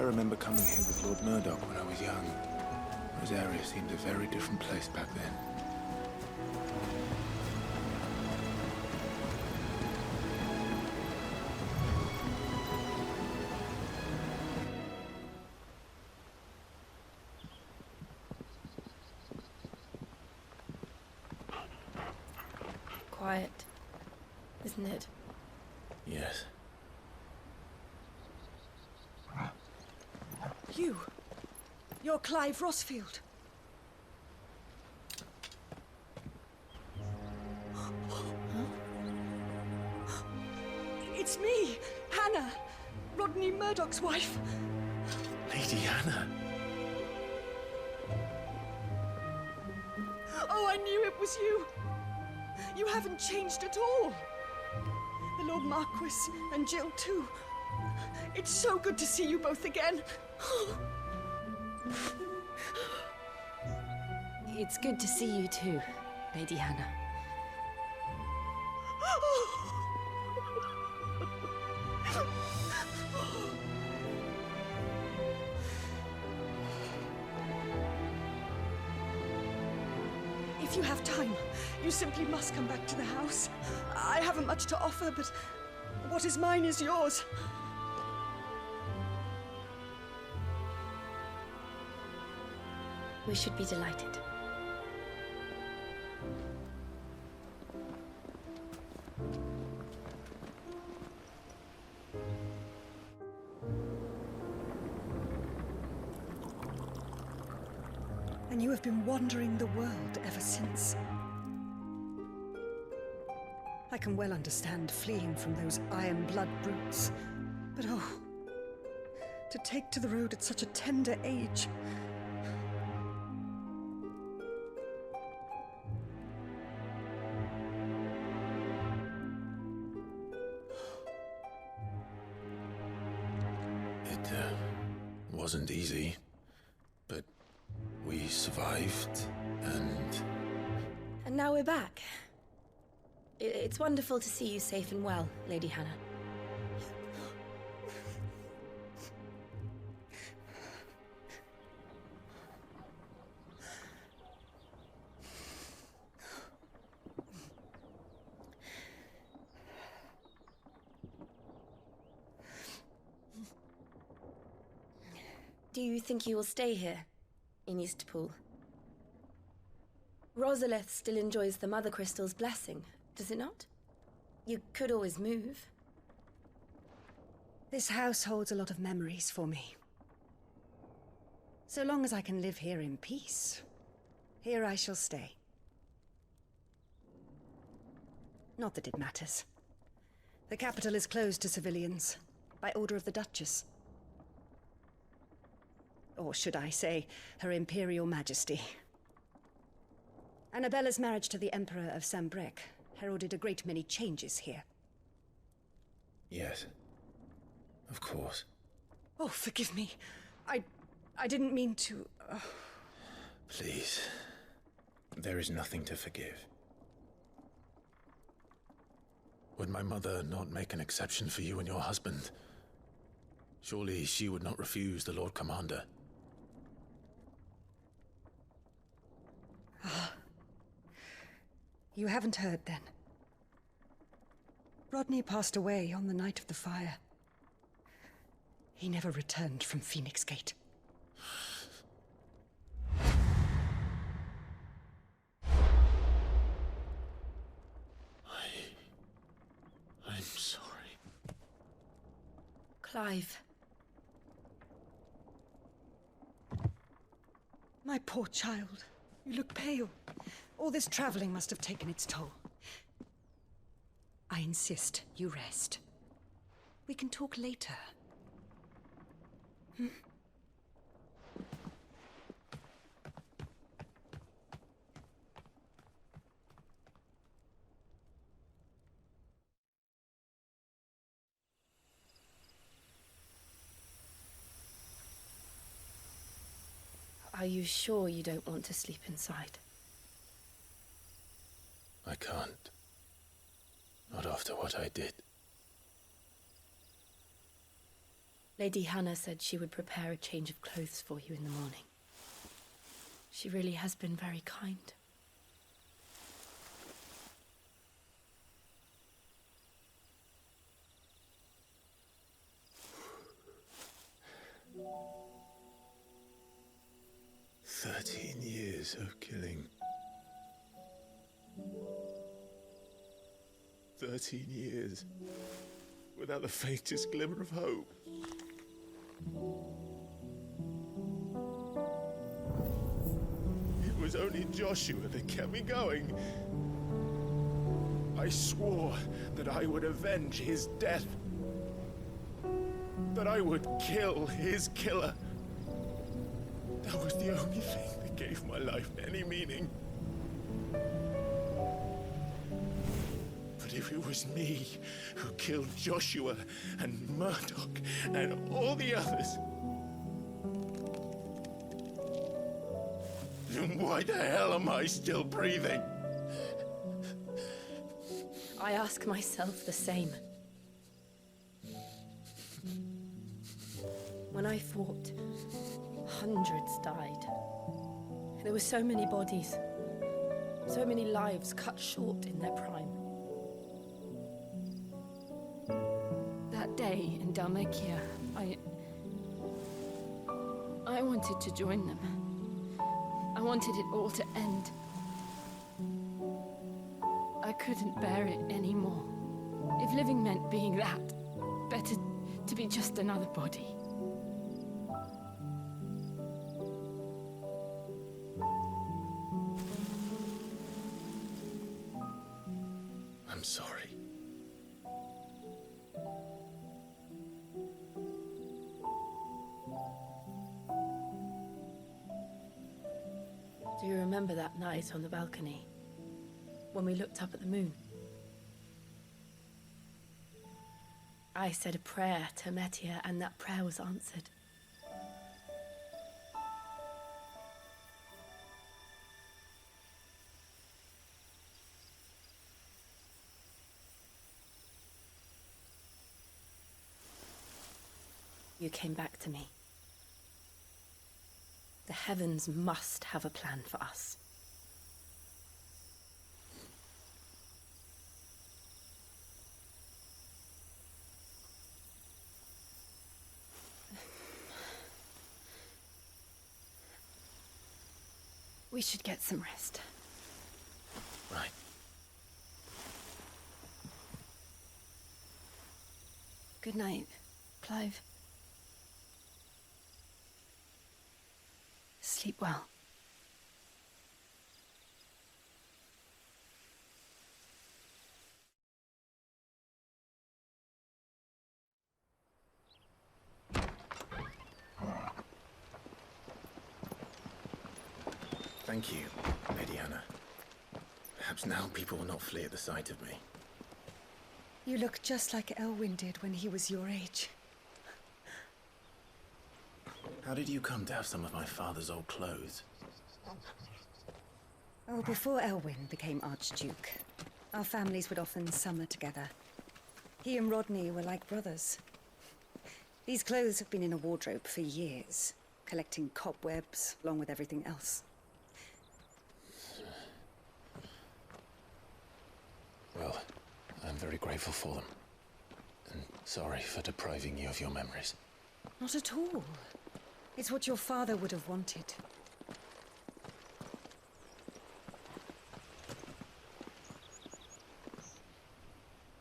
remember coming here with Lord Murdoch when I was young. Rosaria seemed a very different place back then. Quiet, isn't it? Yes. You're Clive Rossfield. It's me, Hannah, Rodney Murdoch's wife. Lady Hannah. Oh, I knew it was you. You haven't changed at all. The Lord Marquis and Jill too. It's so good to see you both again. It's good to see you too, Lady Hannah. If you have time, you simply must come back to the house. I haven't much to offer, but what is mine is yours. We should be delighted. And you have been wandering the world ever since. I can well understand fleeing from those iron blood brutes, but oh, to take to the road at such a tender age. It wasn't easy, but we survived, and now we're back. It's wonderful to see you safe and well, Lady Hannah. Do you think you will stay here, in Eastpool? Rosalith still enjoys the Mother Crystal's blessing, does it not? You could always move. This house holds a lot of memories for me. So long as I can live here in peace, here I shall stay. Not that it matters. The capital is closed to civilians, by order of the Duchess. Or should I say, Her Imperial Majesty. Annabella's marriage to the Emperor of Sambrec heralded a great many changes here. yes, of course. Oh, forgive me. I didn't mean to... Please, there is nothing to forgive. Would my mother not make an exception for you and your husband? Surely she would not refuse the Lord Commander. You haven't heard, then. Rodney passed away on the night of the fire. He never returned from Phoenix Gate. I'm sorry. Clive. My poor child. You look pale. All this traveling must have taken its toll. I insist you rest. We can talk later. Are you sure you don't want to sleep inside? I can't. Not after what I did. Lady Hannah said she would prepare a change of clothes for you in the morning. She really has been very kind. Years of killing. 13 years without the faintest glimmer of hope. It was only Joshua that kept me going. I swore that I would avenge his death, that I would kill his killer. That was the only thing that gave my life any meaning. But if it was me who killed Joshua and Murdoch and all the others, then why the hell am I still breathing? I ask myself the same. When I fought, hundreds died. There were so many bodies, so many lives cut short in their prime. That day in Dalmacia, I wanted to join them. I wanted it all to end. I couldn't bear it anymore. If living meant being that, better to be just another body. I'm sorry. Do you remember that night on the balcony, when we looked up at the moon? I said a prayer to Metia, and that prayer was answered. You came back to me. The heavens must have a plan for us. We should get some rest. Right. Good night, Clive. Sleep well. Thank you, Lady Hannah. Perhaps now people will not flee at the sight of me. You look just like Elwyn did when he was your age. How did you come to have some of my father's old clothes? Oh, before Elwyn became Archduke, our families would often summer together. He and Rodney were like brothers. These clothes have been in a wardrobe for years, collecting cobwebs along with everything else. Well, I'm very grateful for them. And sorry for depriving you of your memories. Not at all. It's what your father would have wanted.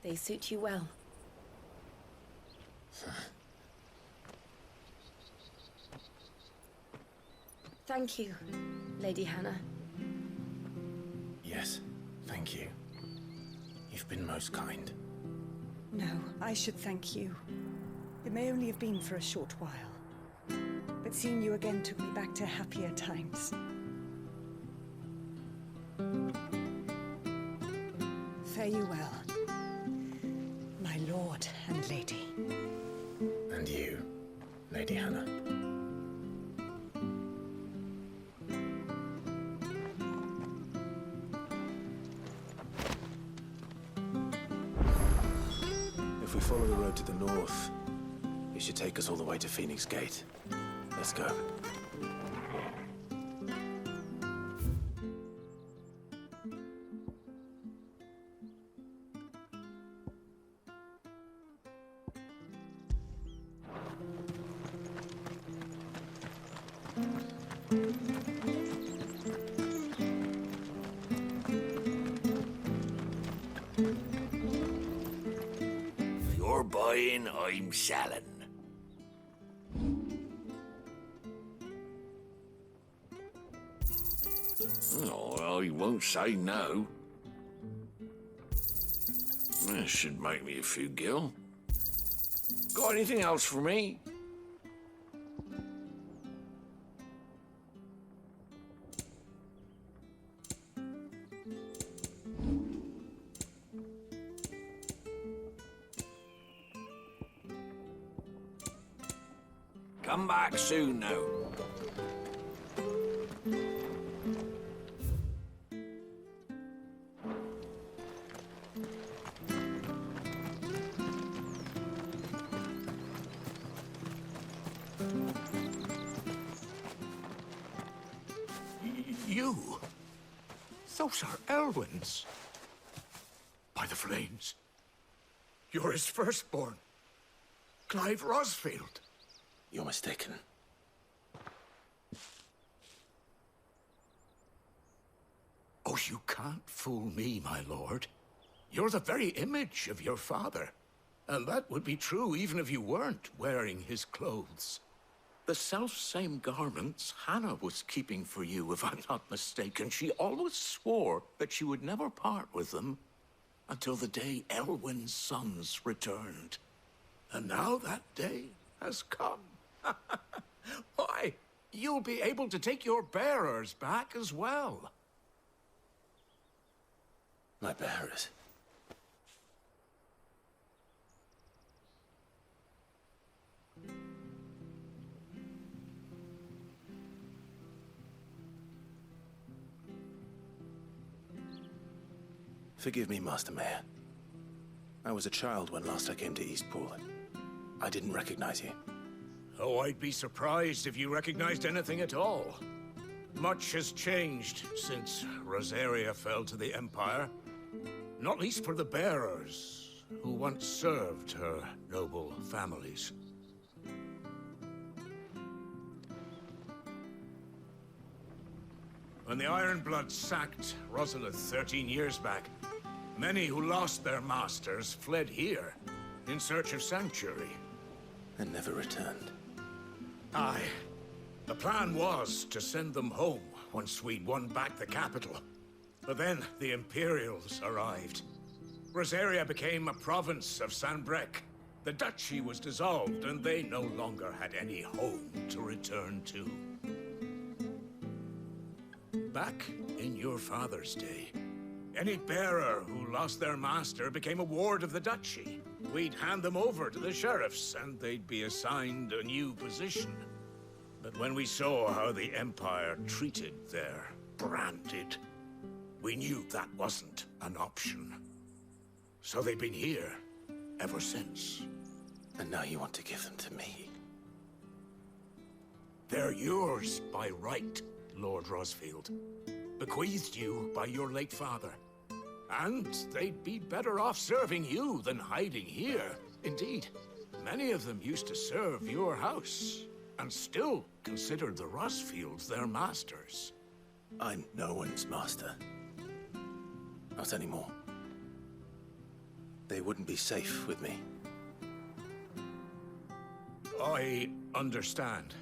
They suit you well. Thank you, Lady Hannah. Yes, thank you. You've been most kind. No, I should thank you. It may only have been for a short while, but seeing you again took me back to happier times. Fare you well, my lord and lady. And you, Lady Hannah. If we follow the road to the north, it should take us all the way to Phoenix Gate. Let's go. You're buying, I'm selling. Oh, I won't say no. That should make me a few gil. Got anything else for me? Come back soon now. You? Those are Elwyn's. By the flames. You're his firstborn. Clive Rosfield. You're mistaken. Oh, you can't fool me, my lord. You're the very image of your father. And that would be true even if you weren't wearing his clothes. The self-same garments Hannah was keeping for you, if I'm not mistaken. She always swore that she would never part with them until the day Elwyn's sons returned. And now that day has come. Why, you'll be able to take your bearers back as well. My bearers. Forgive me, Master Mayor. I was a child when last I came to Eastpool. I didn't recognize you. Oh, I'd be surprised if you recognized anything at all. Much has changed since Rosaria fell to the Empire. Not least for the bearers, who once served her noble families. When the Ironbloods sacked Rosalith 13 years back, many who lost their masters fled here in search of sanctuary. And never returned. Aye. The plan was to send them home once we'd won back the capital. But then the Imperials arrived. Rosaria became a province of Sanbreque. The duchy was dissolved, and they no longer had any home to return to. Back in your father's day, any bearer who lost their master became a ward of the duchy. We'd hand them over to the sheriffs, and they'd be assigned a new position. But when we saw how the Empire treated their branded, we knew that wasn't an option. So they've been here ever since. And now you want to give them to me? They're yours by right, Lord Rosfield. Bequeathed you by your late father. And they'd be better off serving you than hiding here. Indeed, many of them used to serve your house, and still considered the Rosfields their masters. I'm no one's master. Not anymore. They wouldn't be safe with me. I understand.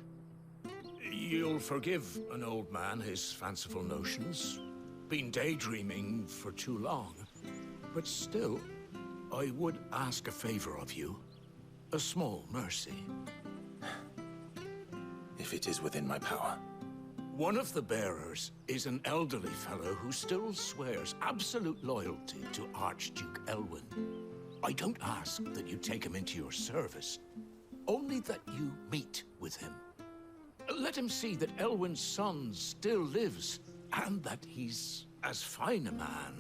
You'll forgive an old man his fanciful notions. Been daydreaming for too long. But still, I would ask a favor of you. A small mercy. If it is within my power. One of the bearers is an elderly fellow who still swears absolute loyalty to Archduke Elwyn. I don't ask that you take him into your service, only that you meet with him. Let him see that Elwyn's son still lives, and that he's as fine a man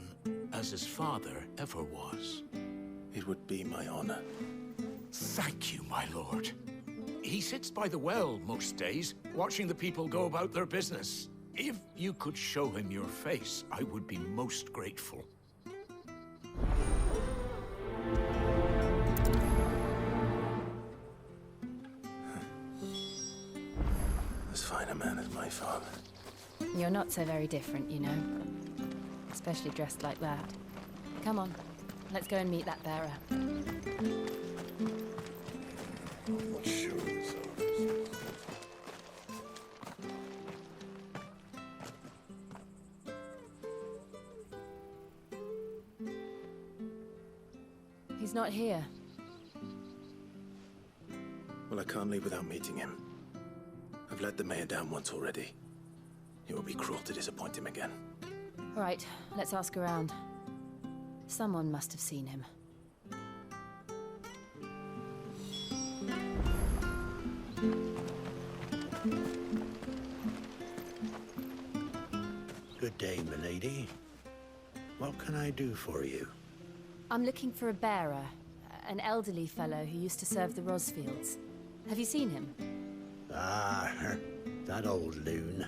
as his father ever was. It would be my honor. Thank you, my lord. He sits by the well most days, watching the people go about their business. If you could show him your face, I would be most grateful. As fine a man as my father. You're not so very different, you know. Especially dressed like that. Come on, let's go and meet that bearer. I'm not sure this is. He's not here. Well, I can't leave without meeting him. I've let the mayor down once already. It would be cruel to disappoint him again. All right, let's ask around. Someone must have seen him. Good day, milady. What can I do for you? I'm looking for a bearer, an elderly fellow who used to serve the Rosfields. Have you seen him? Ah, that old loon.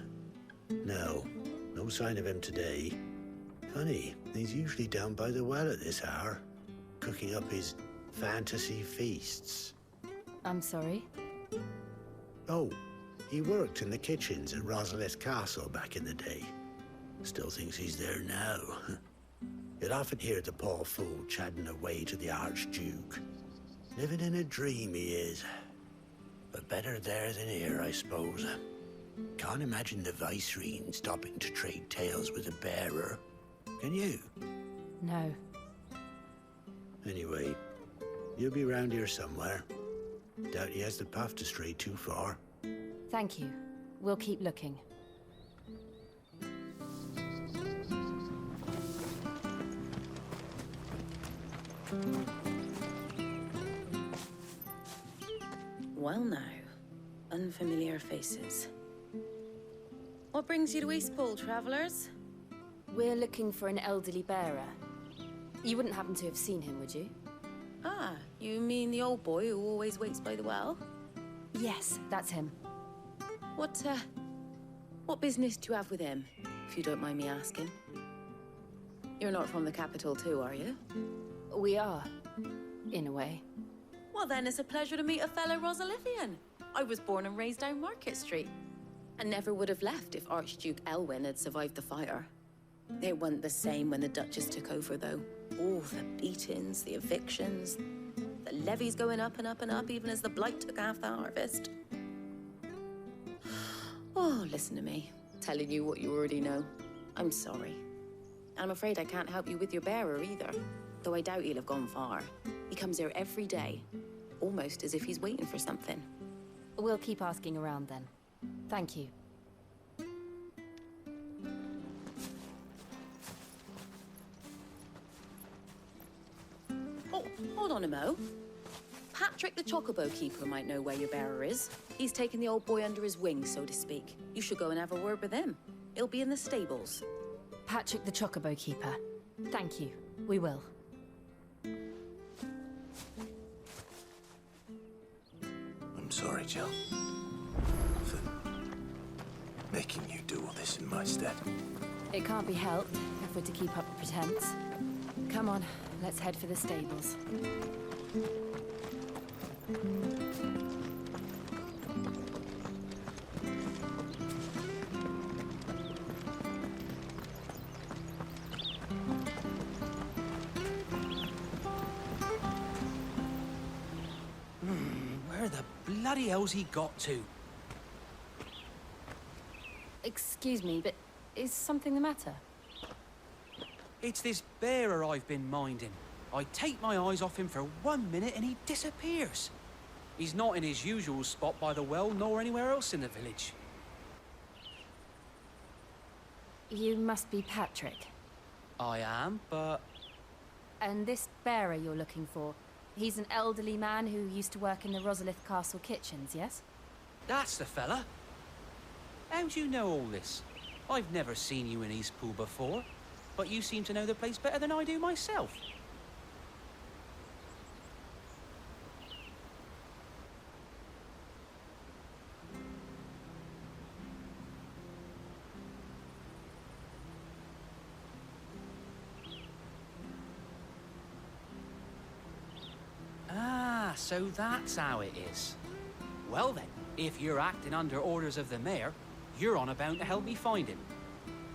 No, no sign of him today. Funny, he's usually down by the well at this hour, cooking up his fantasy feasts. I'm sorry? Oh, he worked in the kitchens at Rosalith Castle back in the day. Still thinks he's there now. You'd often hear the poor fool chatting away to the Archduke. Living in a dream he is. But better there than here, I suppose. Can't imagine the Vicereine stopping to trade tales with a bearer. Can you? No. Anyway, you'll be round here somewhere. Doubt he has the puff to stray too far. Thank you. We'll keep looking. Well now, unfamiliar faces. What brings you to Eastpool, travellers? We're looking for an elderly bearer. You wouldn't happen to have seen him, would you? Ah, you mean the old boy who always waits by the well? Yes, that's him. What business do you have with him, if you don't mind me asking? You're not from the capital too, are you? We are, in a way. Well then, it's a pleasure to meet a fellow Rosalithian. I was born and raised down Market Street. And never would have left if Archduke Elwyn had survived the fire. It wasn't the same when the Duchess took over, though. All the beatings, the evictions, the levies going up and up and up, even as the blight took half the harvest. Oh, listen to me, telling you what you already know. I'm sorry. I'm afraid I can't help you with your bearer either, though I doubt he'll have gone far. He comes here every day, almost as if he's waiting for something. We'll keep asking around then. Thank you. Oh, hold on a mo. Patrick the Chocobo Keeper might know where your bearer is. He's taken the old boy under his wing, so to speak. You should go and have a word with him. He'll be in the stables. Patrick the Chocobo Keeper. Thank you. We will. I'm sorry, Jill. For making you do all this in my stead. It can't be helped if we're to keep up the pretense. Come on, let's head for the stables. Where the bloody hell's he got to? Excuse me, but is something the matter? It's this bearer I've been minding. I take my eyes off him for 1 minute and he disappears. He's not in his usual spot by the well, nor anywhere else in the village. You must be Patrick. I am, but... And this bearer you're looking for, he's an elderly man who used to work in the Rosalith Castle kitchens, yes? That's the fella. How do you know all this? I've never seen you in Eastpool before, but you seem to know the place better than I do myself. So that's how it is. Well then, if you're acting under orders of the mayor, you're on about to help me find him.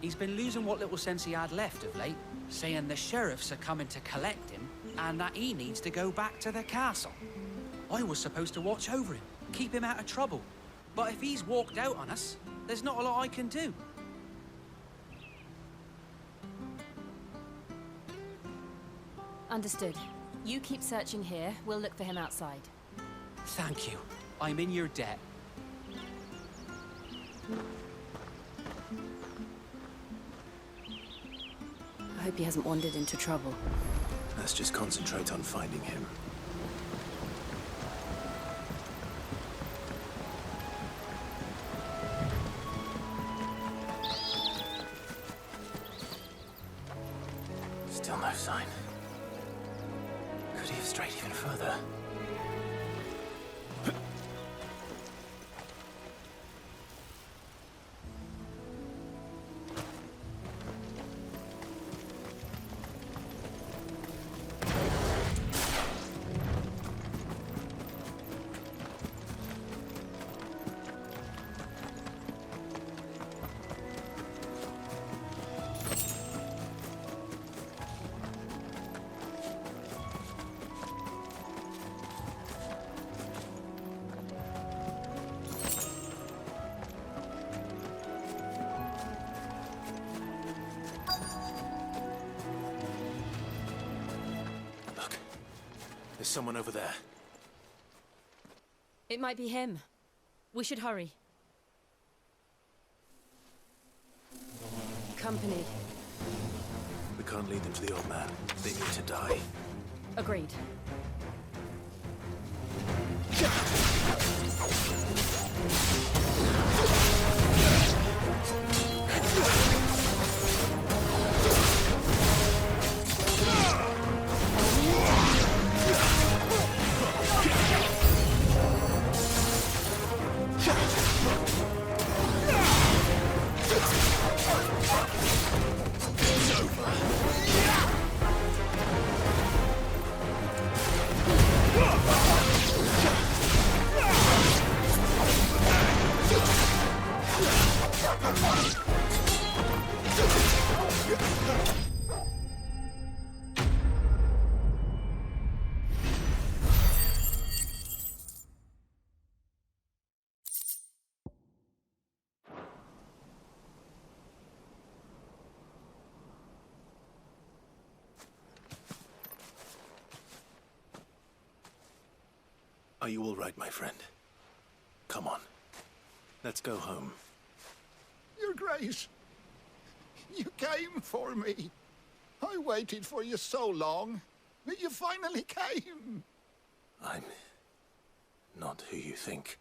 He's been losing what little sense he had left of late, saying the sheriffs are coming to collect him and that he needs to go back to the castle. I was supposed to watch over him, keep him out of trouble. But if he's walked out on us, there's not a lot I can do. Understood. You keep searching here, we'll look for him outside. Thank you. I'm in your debt. I hope he hasn't wandered into trouble. Let's just concentrate on finding him. Still no sign. Could he have strayed even further? There's someone over there. It might be him. We should hurry. Company. We can't lead them to the old man. They need to die. Agreed. Are you all right, my friend? Come on. Let's go home. Your Grace, you came for me. I waited for you so long, but you finally came. I'm not who you think.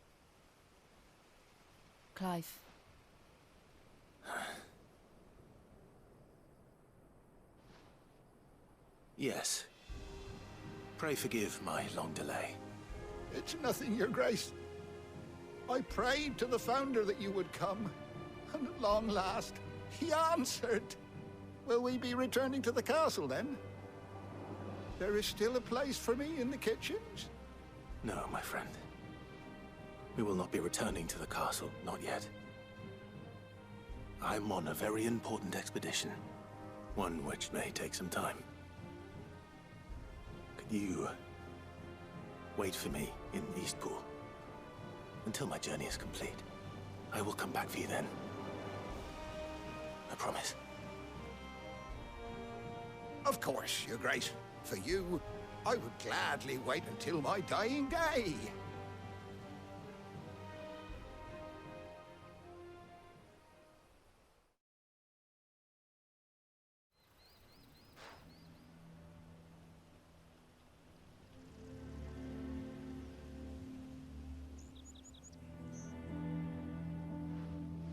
Clive. Yes. Pray forgive my long delay. It's nothing, Your Grace. I prayed to the Founder that you would come, and at long last, he answered. Will we be returning to the castle, then? There is still a place for me in the kitchens? No, my friend. We will not be returning to the castle, not yet. I'm on a very important expedition, one which may take some time. Could you wait for me in Eastpool until my journey is complete? I will come back for you then. I promise. Of course, Your Grace. For you, I would gladly wait until my dying day.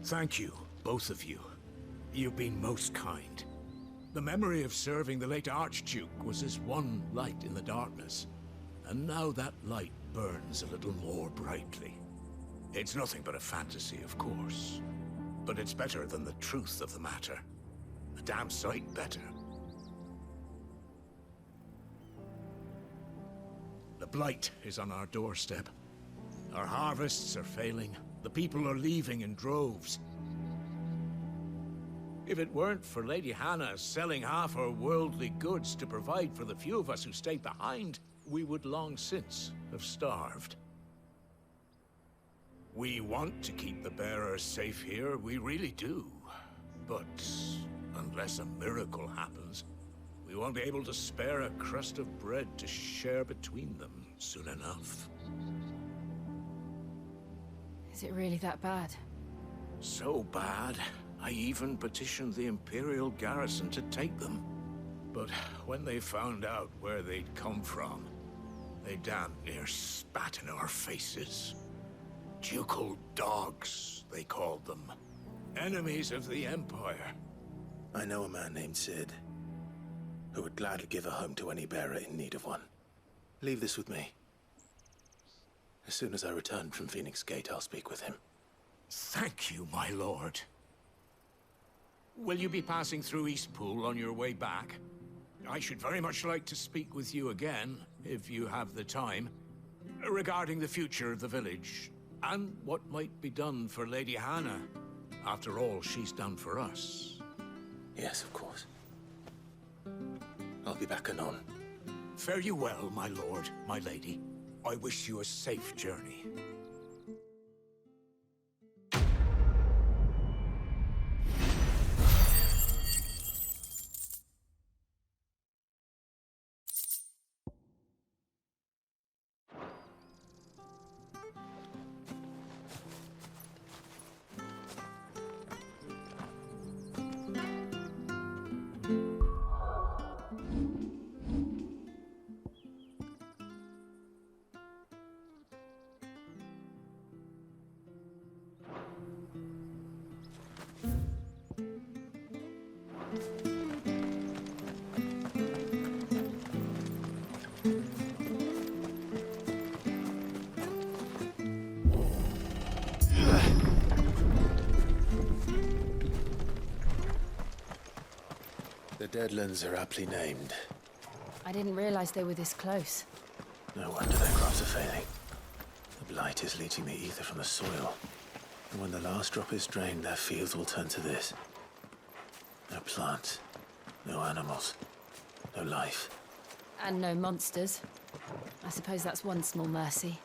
Thank you, both of you. You've been most kind. The memory of serving the late Archduke was as one light in the darkness, and now that light burns a little more brightly. It's nothing but a fantasy, of course, but it's better than the truth of the matter. A damn sight better. The blight is on our doorstep. Our harvests are failing. The people are leaving in droves. If it weren't for Lady Hannah selling half her worldly goods to provide for the few of us who stayed behind, we would long since have starved. We want to keep the bearers safe here, we really do. But unless a miracle happens, we won't be able to spare a crust of bread to share between them soon enough. Is it really that bad? So bad, I even petitioned the Imperial garrison to take them. But when they found out where they'd come from, they damn near spat in our faces. Ducal dogs, they called them. Enemies of the Empire. I know a man named Sid, who would gladly give a home to any bearer in need of one. Leave this with me. As soon as I return from Phoenix Gate, I'll speak with him. Thank you, my lord. Will you be passing through Eastpool on your way back? I should very much like to speak with you again, if you have the time, regarding the future of the village, and what might be done for Lady Hannah. After all she's done for us. Yes, of course. I'll be back anon. Fare you well, my lord, my lady. I wish you a safe journey. The Deadlands are aptly named. I didn't realize they were this close. No wonder their crops are failing. The blight is leaching the ether from the soil. And when the last drop is drained, their fields will turn to this. No plants, no animals, no life. And no monsters. I suppose that's one small mercy.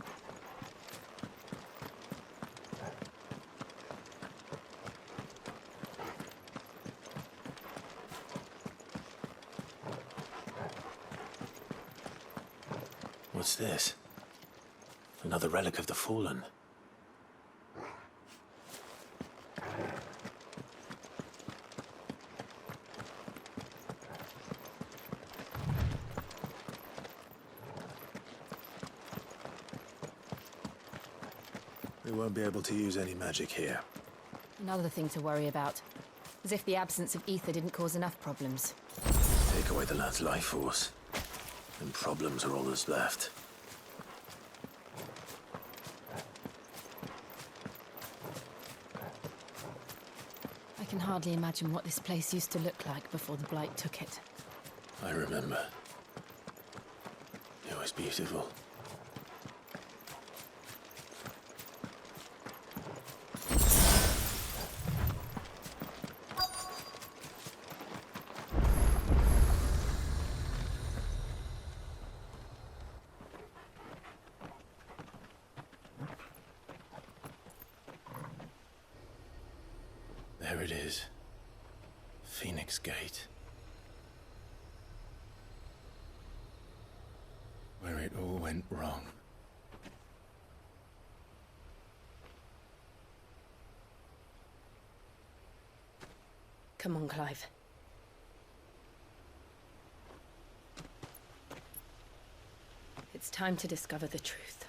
What's this? Another relic of the Fallen. We won't be able to use any magic here. Another thing to worry about. As if the absence of ether didn't cause enough problems. Take away the lad's life force, and problems are all that's left. I can hardly imagine what this place used to look like before the blight took it. I remember. It was beautiful. There it is. Phoenix Gate. Where it all went wrong. Come on, Clive. It's time to discover the truth.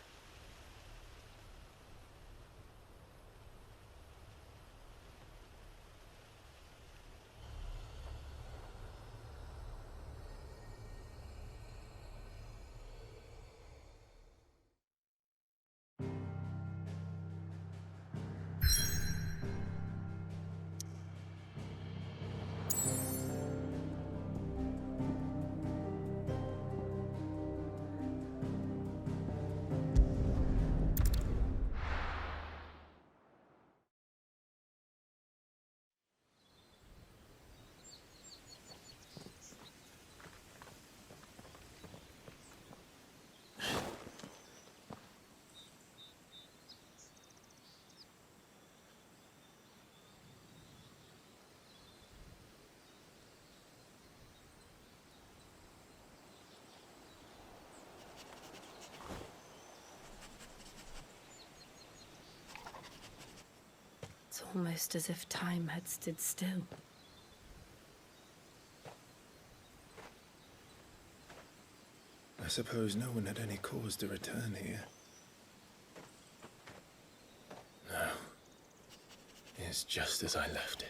Almost as if time had stood still. I suppose no one had any cause to return here. No. It's just as I left it.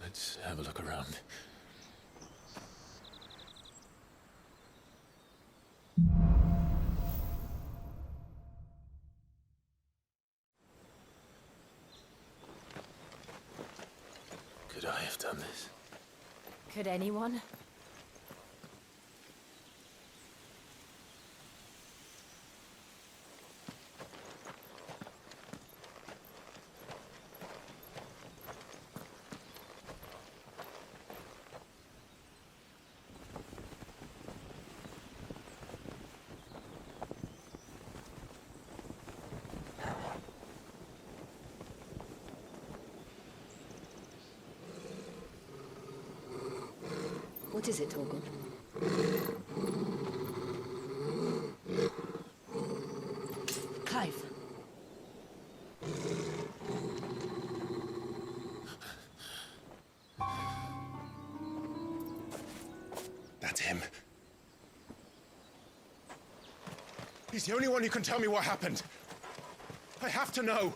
Let's have a look around. Could I have done this? Could anyone? What is it, Torgal? Clive. That's him. He's the only one who can tell me what happened. I have to know.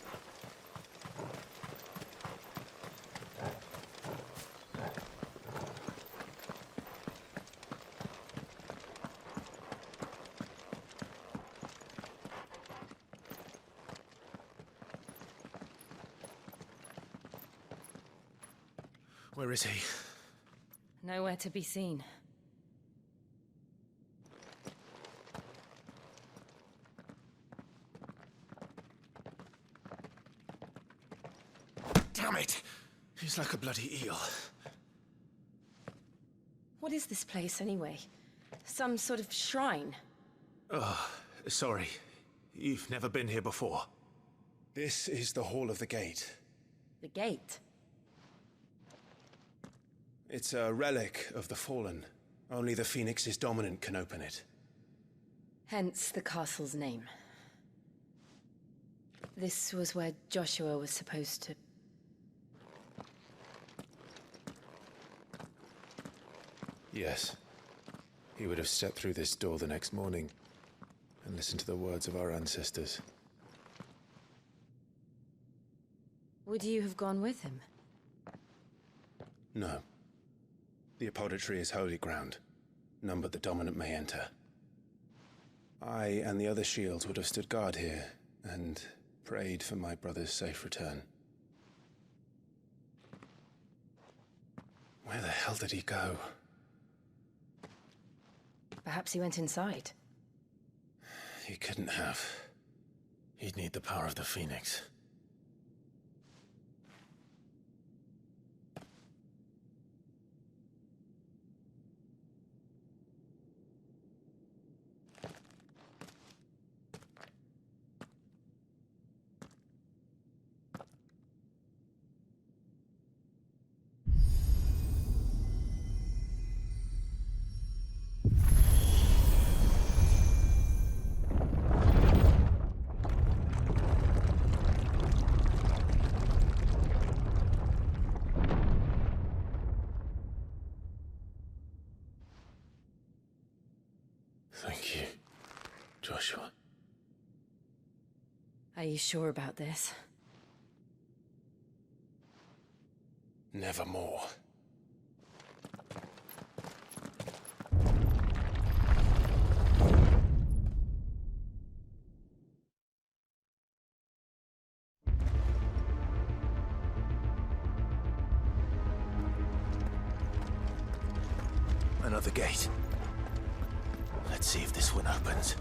Where is he? Nowhere to be seen. Damn it! He's like a bloody eel. What is this place, anyway? Some sort of shrine? Oh, sorry. You've never been here before. This is the Hall of the Gate. The gate? It's a relic of the Fallen. Only the Phoenix's dominant can open it. Hence the castle's name. This was where Joshua was supposed to... Yes. He would have stepped through this door the next morning and listened to the words of our ancestors. Would you have gone with him? No. The apodatory is holy ground. None but the dominant may enter. I and the other shields would have stood guard here and prayed for my brother's safe return. Where the hell did he go? Perhaps he went inside. He couldn't have. He'd need the power of the Phoenix. Thank you, Joshua. Are you sure about this? Nevermore. Another gate. Let's see if this one opens.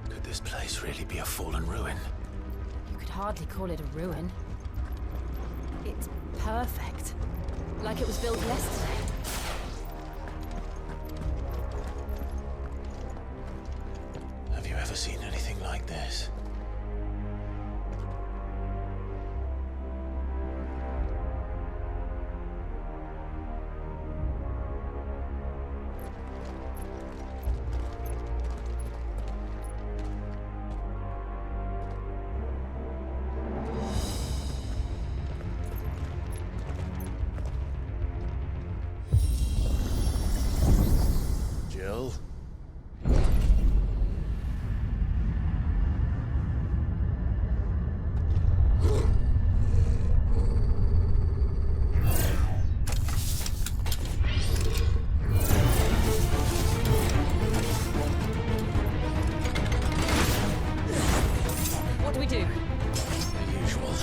Could this place really be a fallen ruin? You could hardly call it a ruin. It's perfect. Like it was built yesterday. Have you ever seen anything like this? Jill? What do we do? The usual.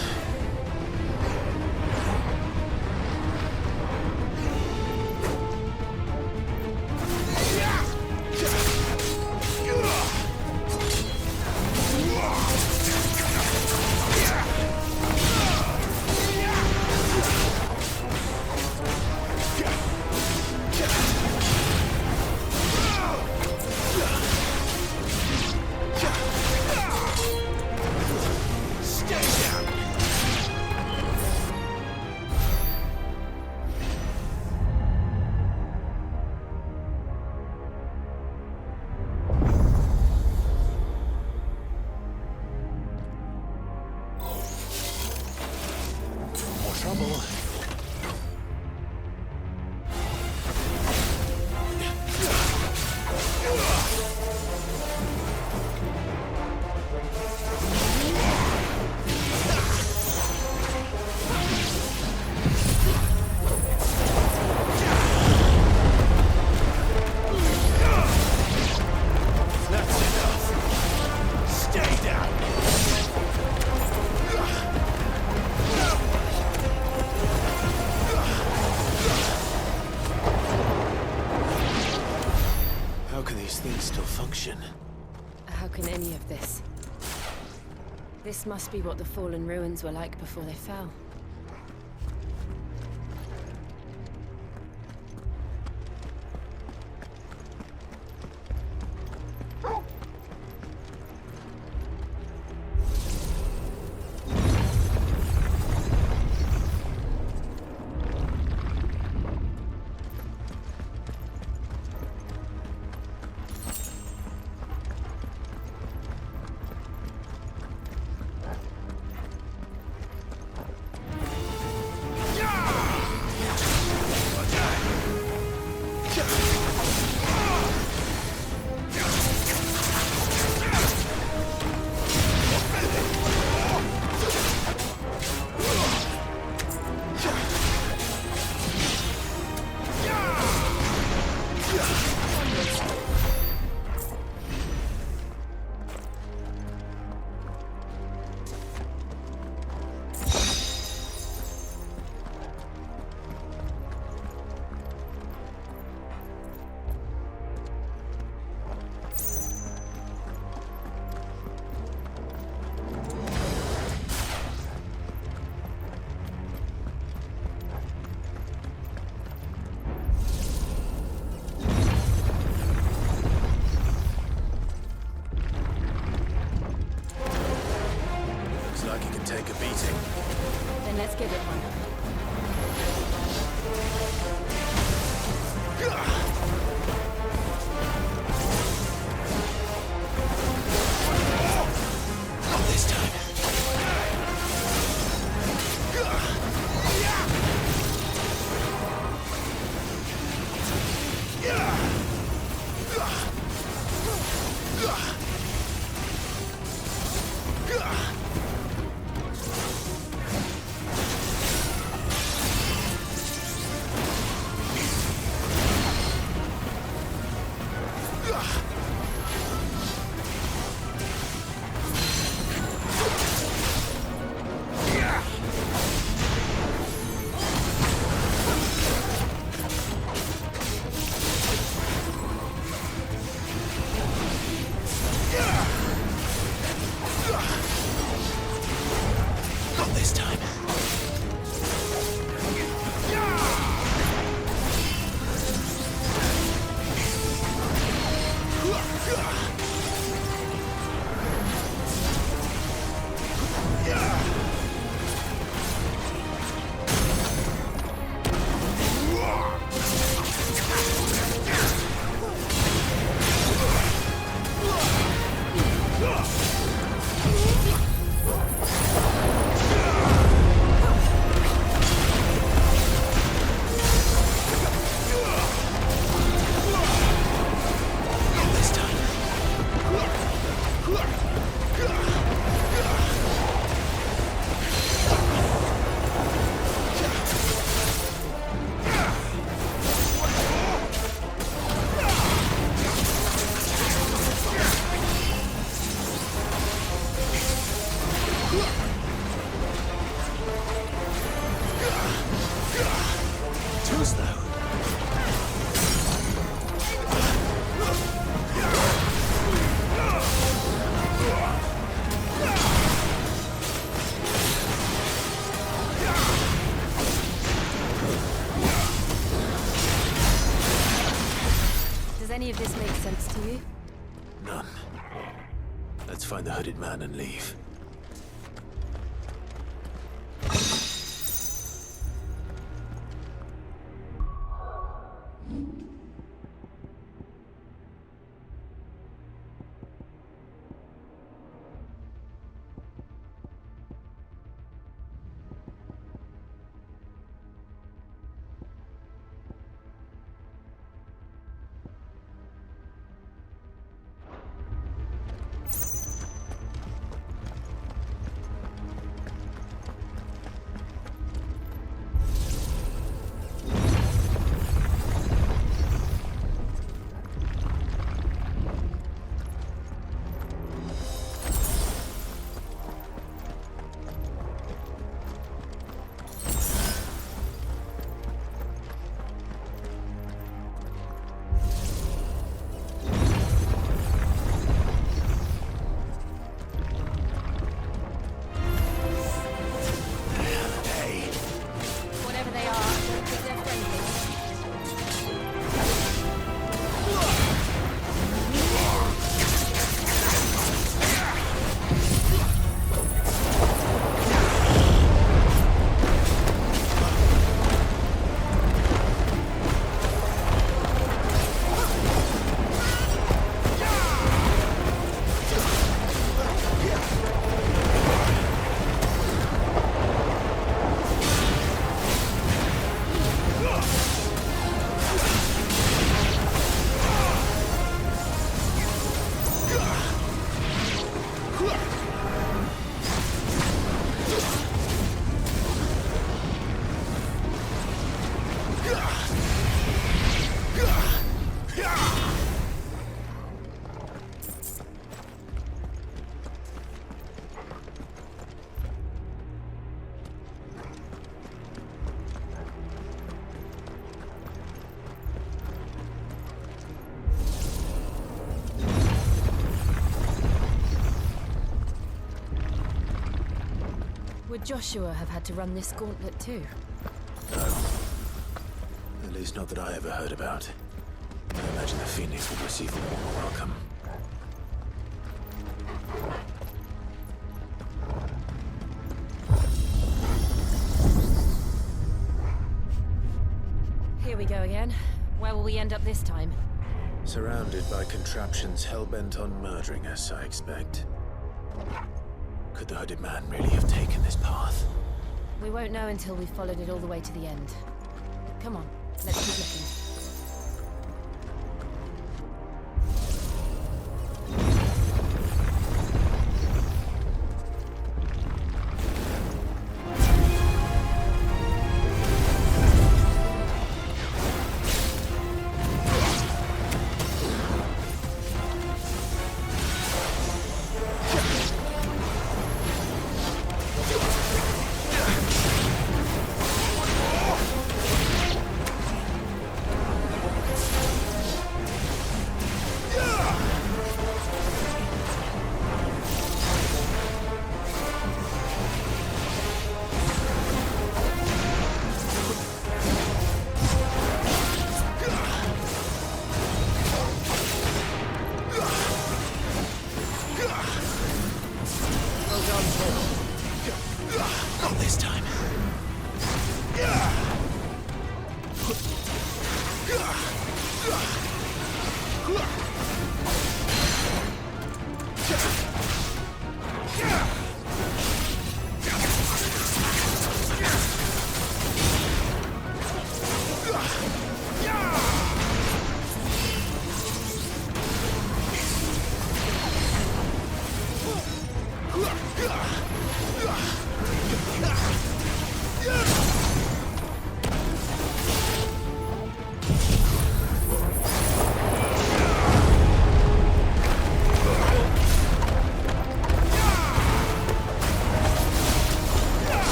Trouble. That's enough. Stay down. How can these things still function? How can any of this? This must be what the fallen ruins were like before they fell. Take a beating. Then let's give it one. Not this time. Does any of this make sense to you? None. Let's find the hooded man and leave. Whatever they are, I don't think they're friendly. Would Joshua have had to run this gauntlet too? No. At least not that I ever heard about. I imagine the Phoenix would receive a warm welcome. Here we go again. Where will we end up this time? Surrounded by contraptions hell-bent on murdering us, I expect. Could the hooded man really have taken this path? We won't know until we've followed it all the way to the end. Come on, let's keep looking.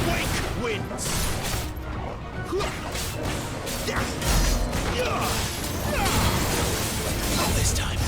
Wake wins! Not this time.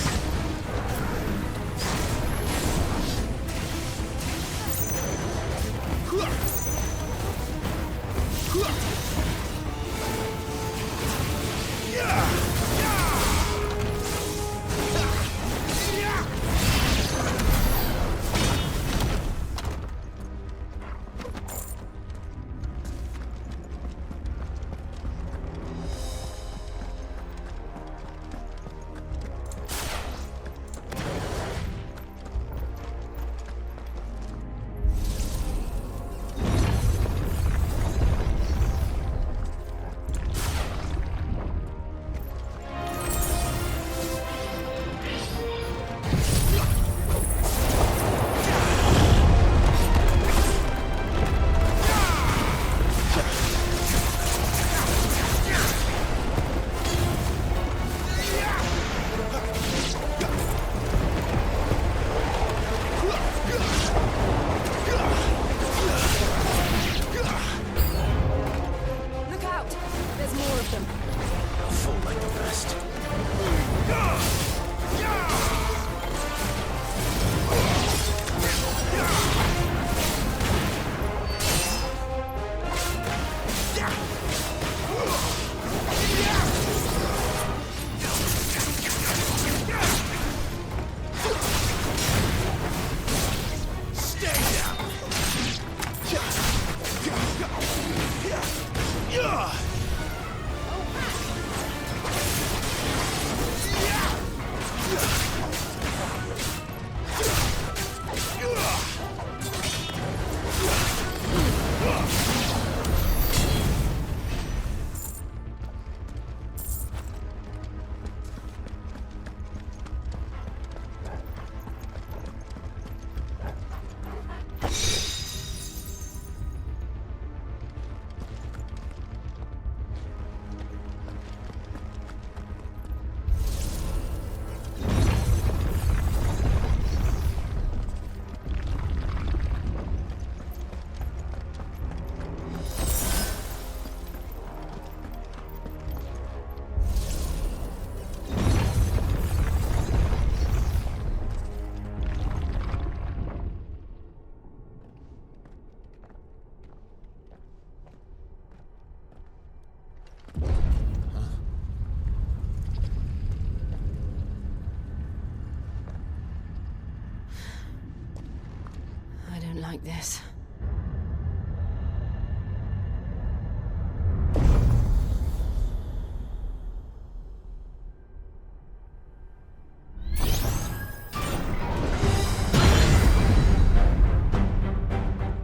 Like this.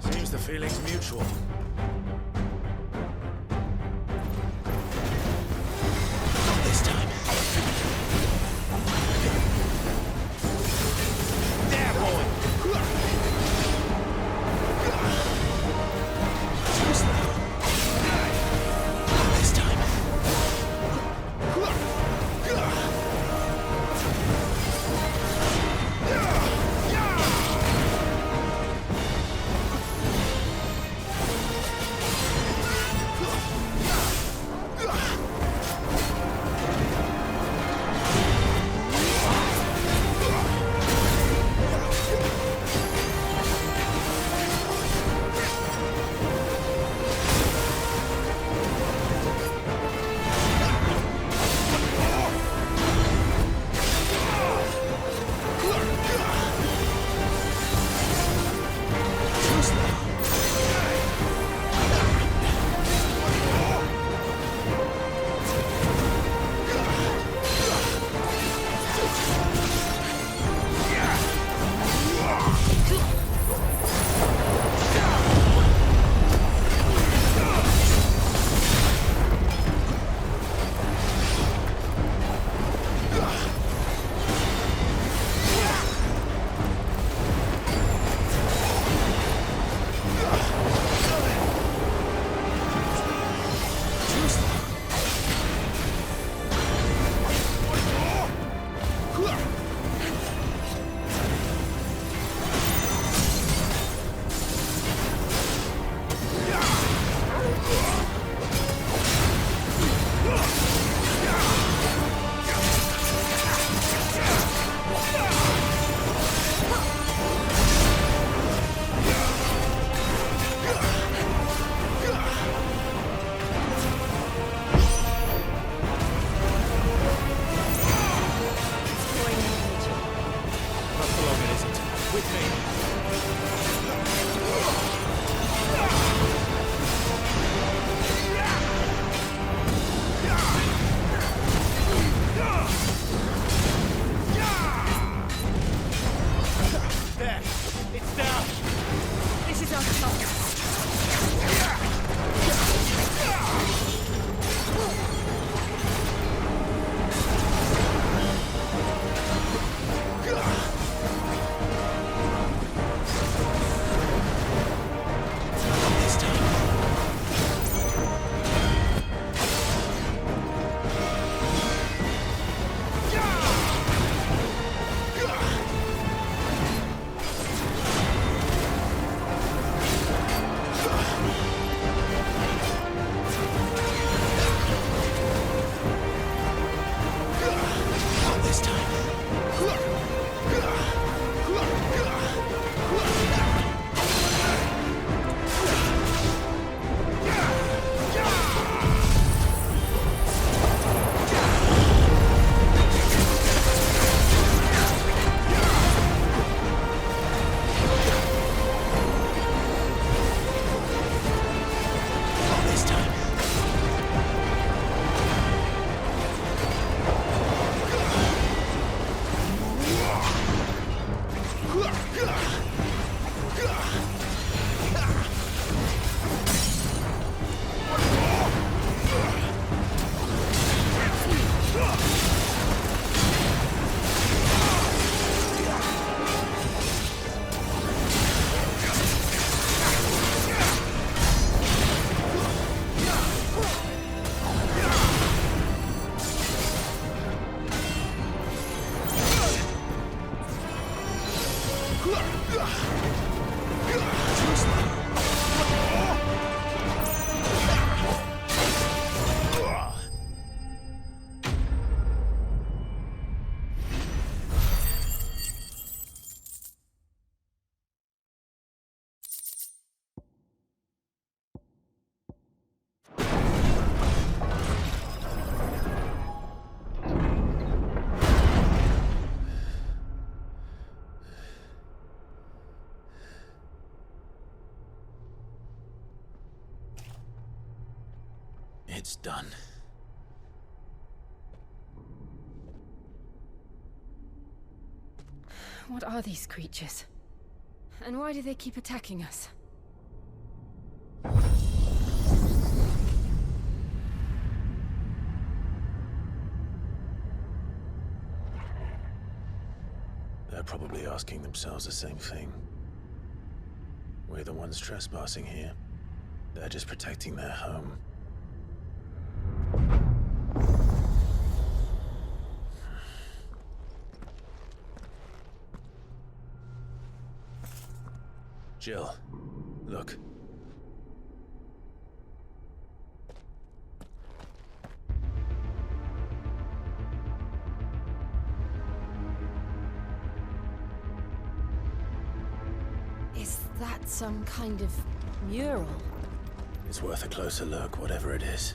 Seems the feeling's mutual. Not this time. There, boy! It's done. What are these creatures? And why do they keep attacking us? They're probably asking themselves the same thing. We're the ones trespassing here. They're just protecting their home. Jill, look. Is that some kind of mural? It's worth a closer look, whatever it is.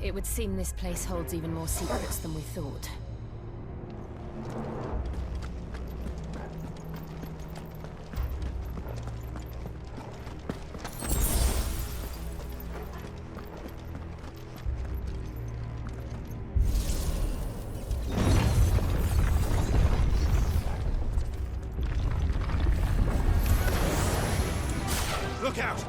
It would seem this place holds even more secrets than we thought. Look out!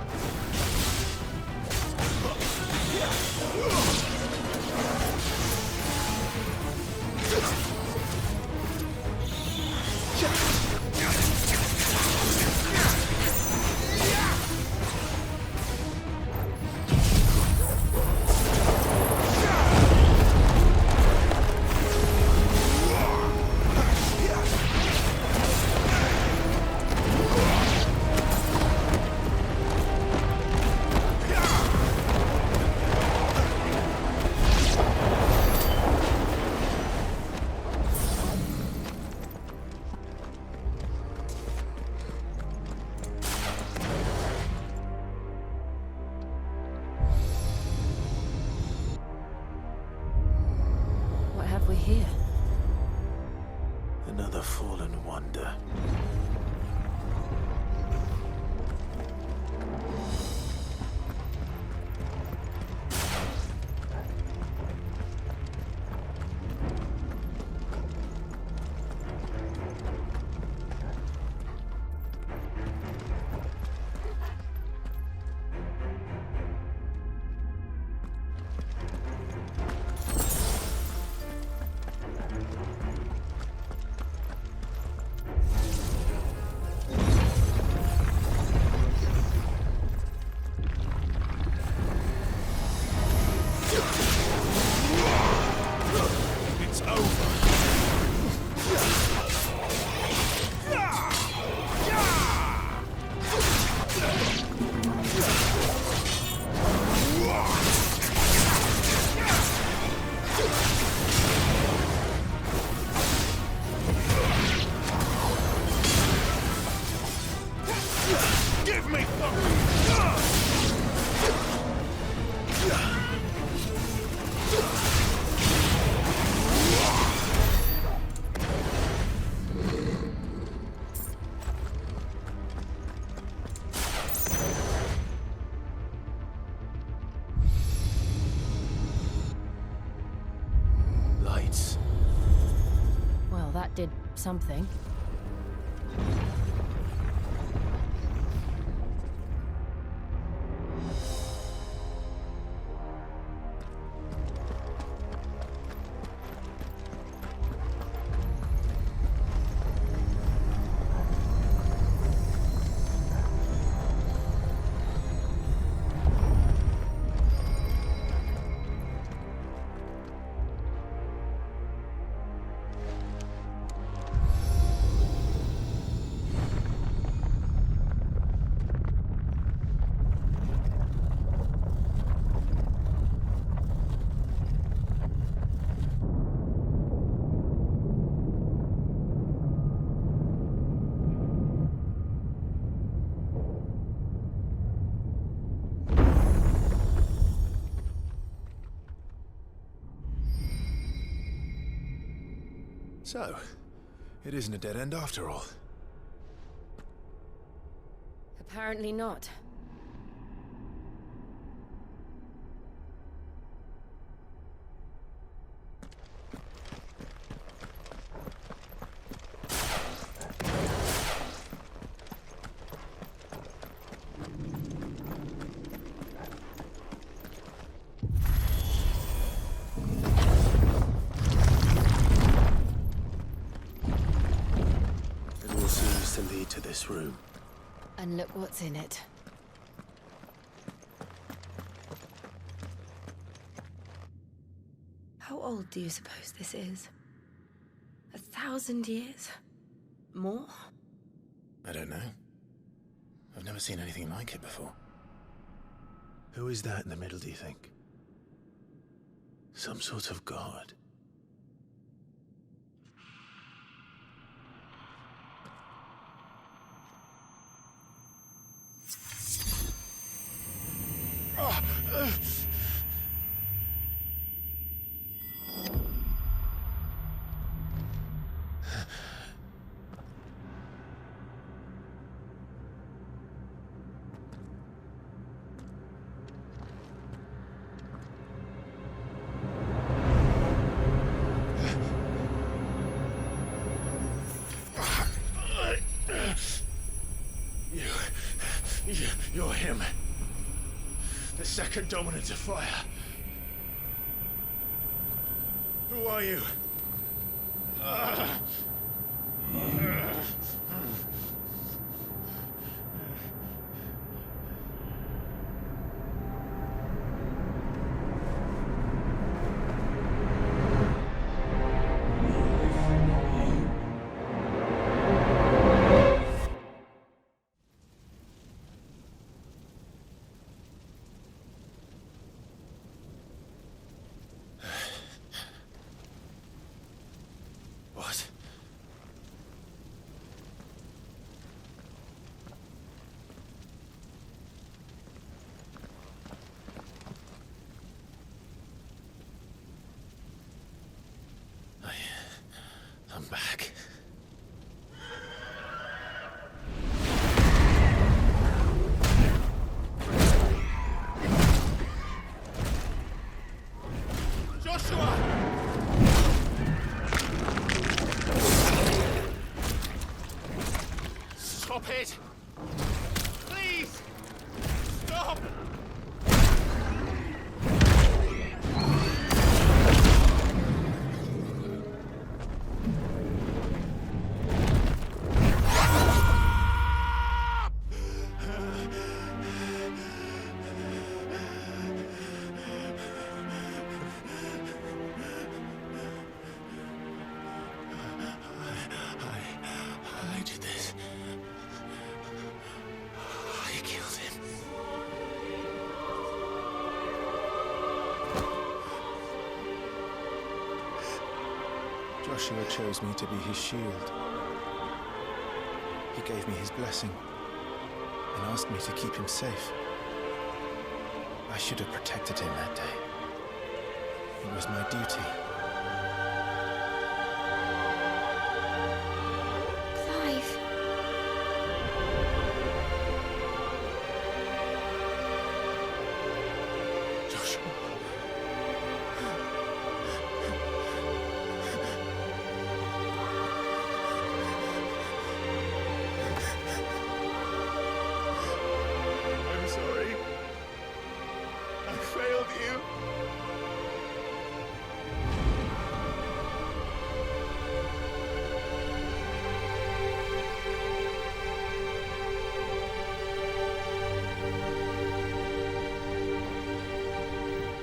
We're here. Another fallen wonder. Well, that did something. So, it isn't a dead end after all. Apparently not. It all seems to lead to this room. And look what's in it. How old do you suppose this is? 1,000 years? More? I don't know. I've never seen anything like it before. Who is that in the middle, do you think? Some sort of god? You're him. The second dominant of fire. Who are you? What? I'm back. Joshua! Stop it! Please! Stop! I did this. I killed him. Joshua chose me to be his shield. He gave me his blessing and asked me to keep him safe. I should have protected him that day. It was my duty. Clive. Joshua. I'm sorry. I failed you.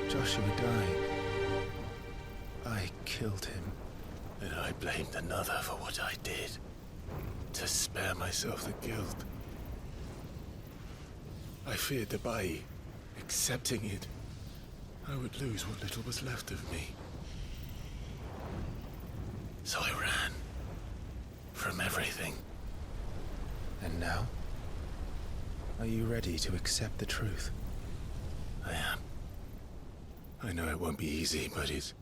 Joshua died. I killed him. And I blamed another for what I did. To spare myself the guilt. I feared that by accepting it, I would lose what little was left of me. So I ran. From everything. And now? Are you ready to accept the truth? I am. I know it won't be easy, but it's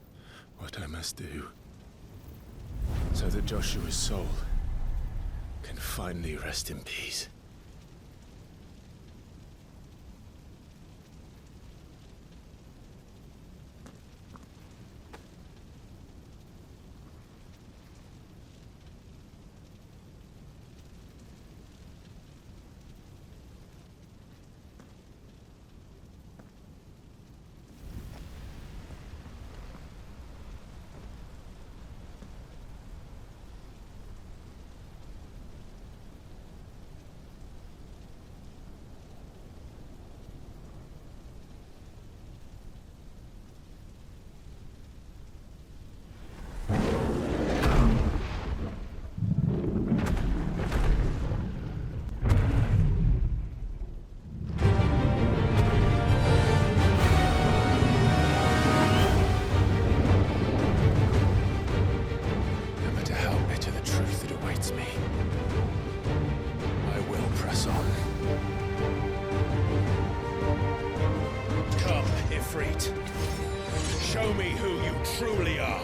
what I must do. so that Joshua's soul can finally rest in peace. Show me who you truly are.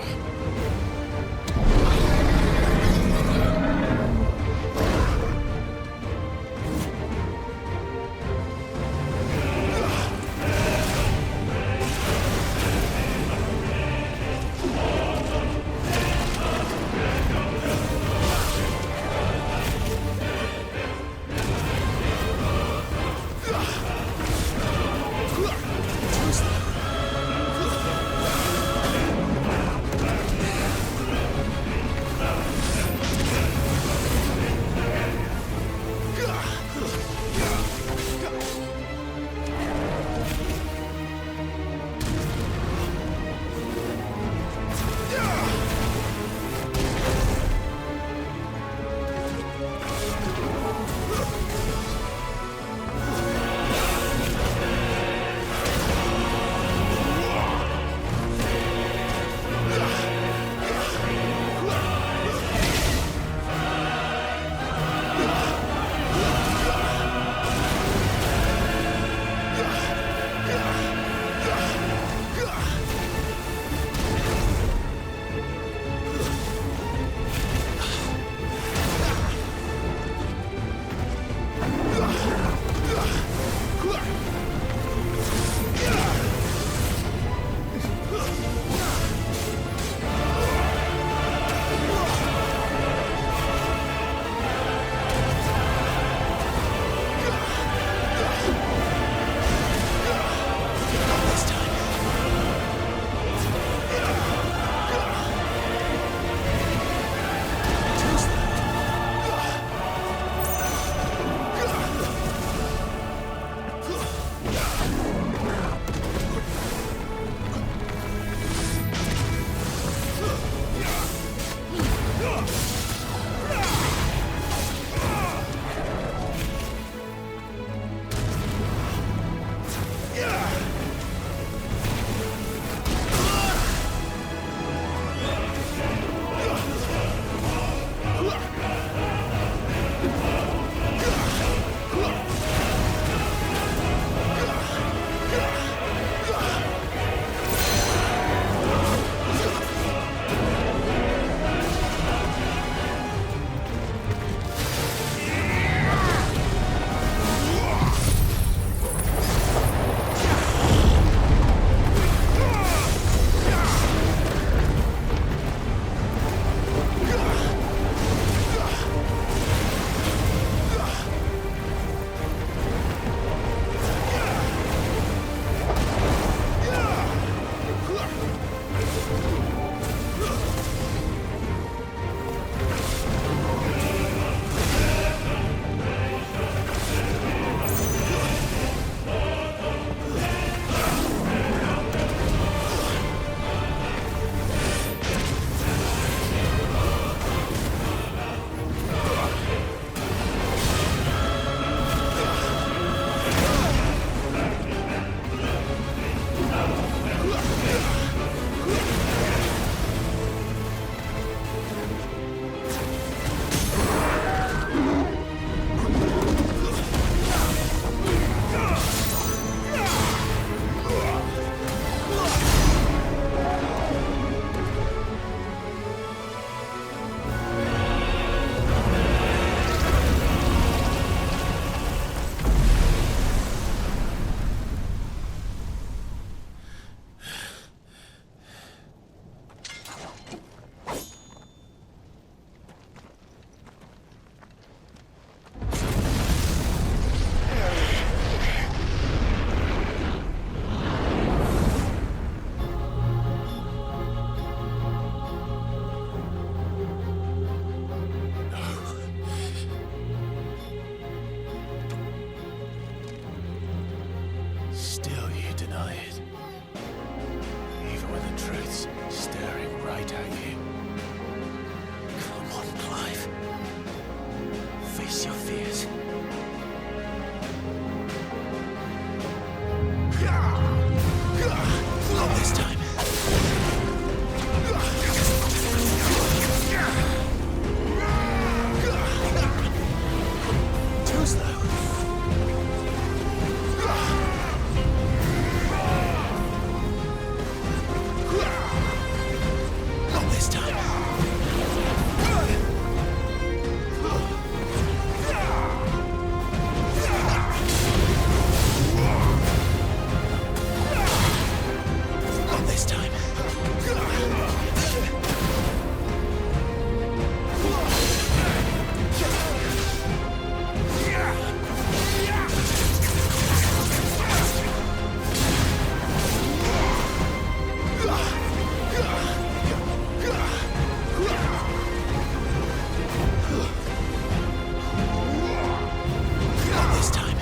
Still you deny it. Even when the truth's staring right at you. Come on, Clive. Face your fears. Not this time. Too slow. Not this time. Not this time. Not this time.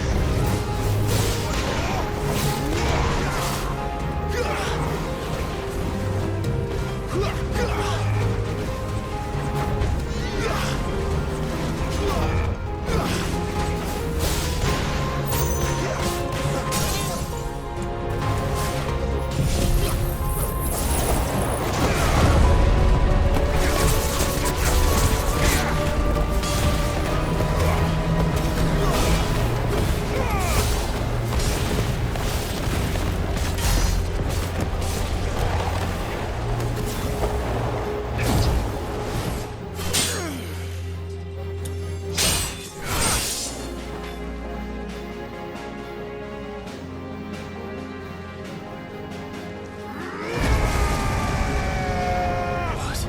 What?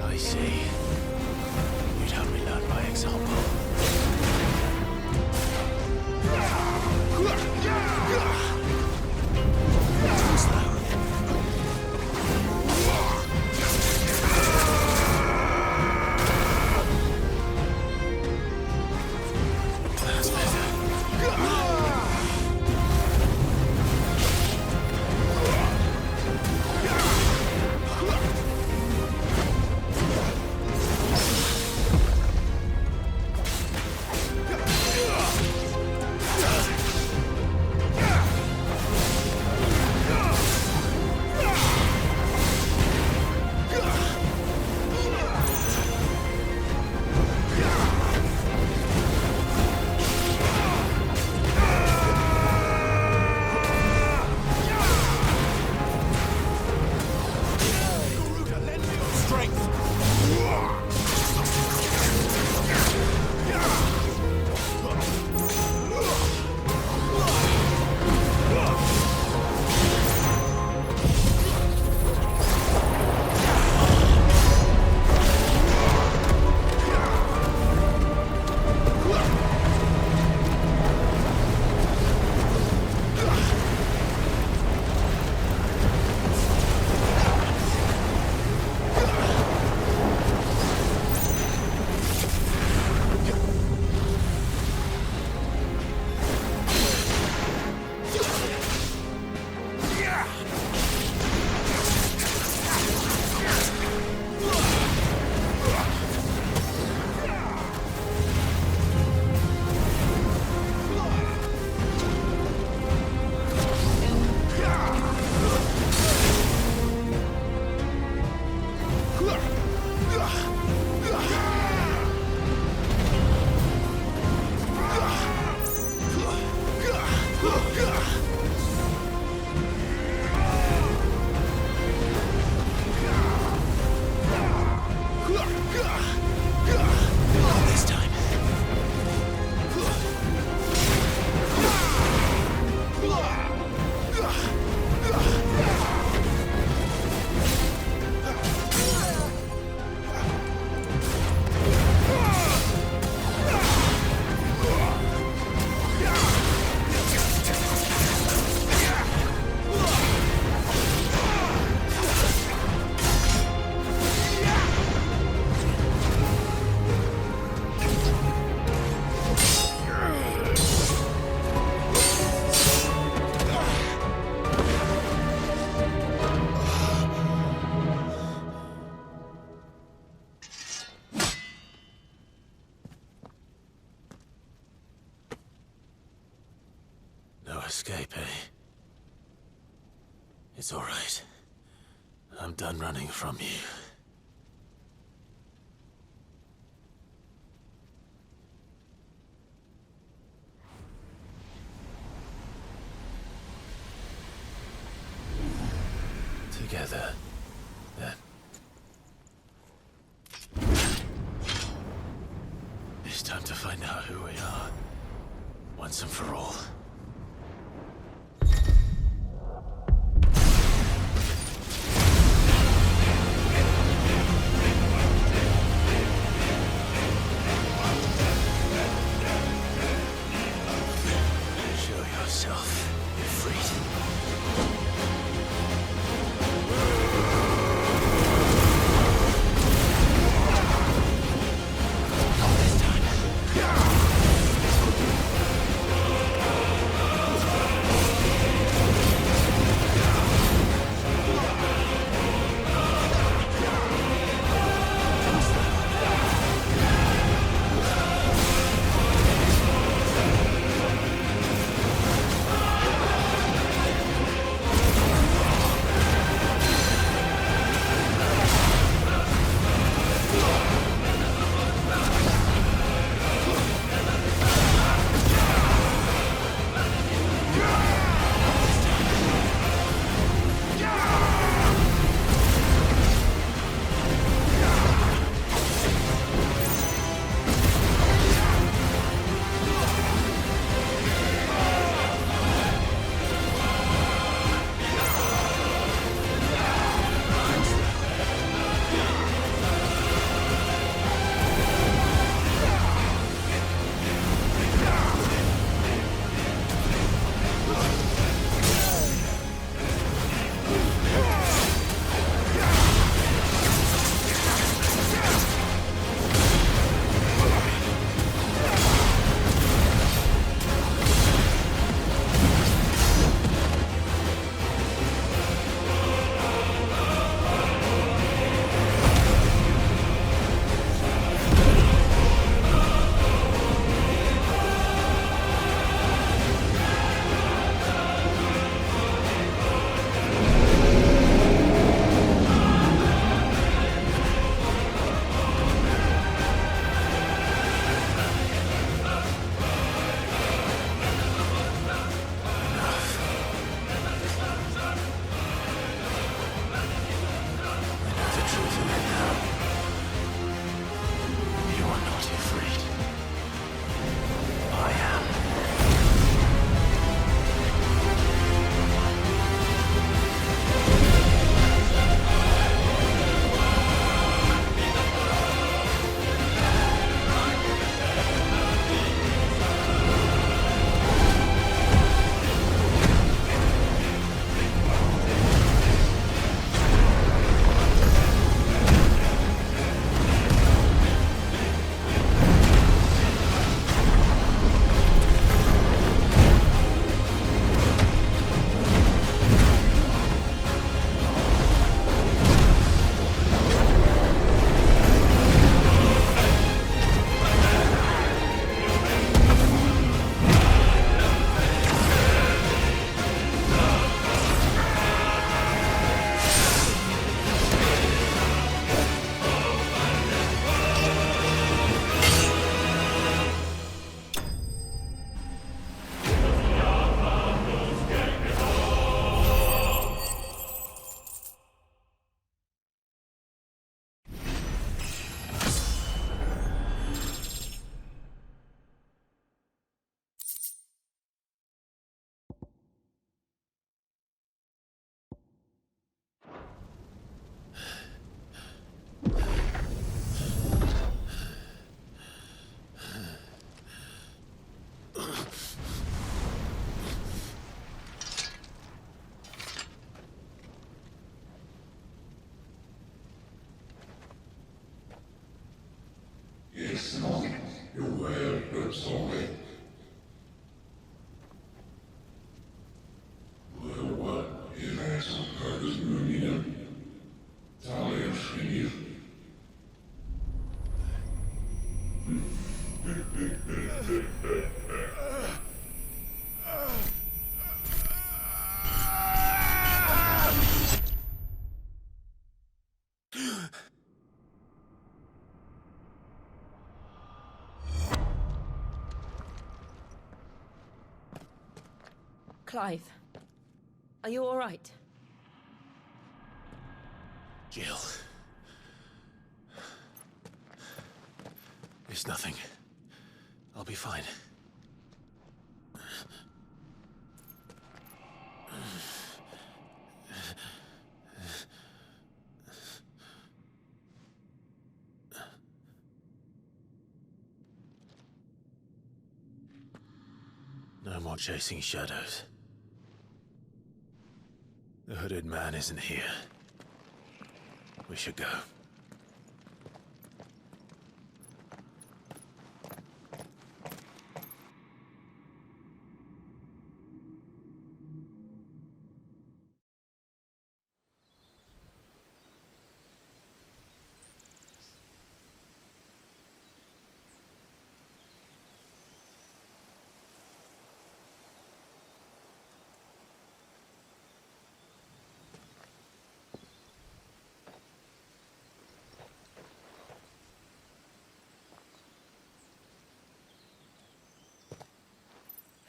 I see. You'd have me learn by example. Too slow. That's better. escape, eh? It's all right. I'm done running from you. Together, then. It's time to find out who we are, once and for all. Show yourself, Ifrit. Clive, are you all right? Jill. It's nothing. I'll be fine. No more chasing shadows. The hooded man isn't here. We should go.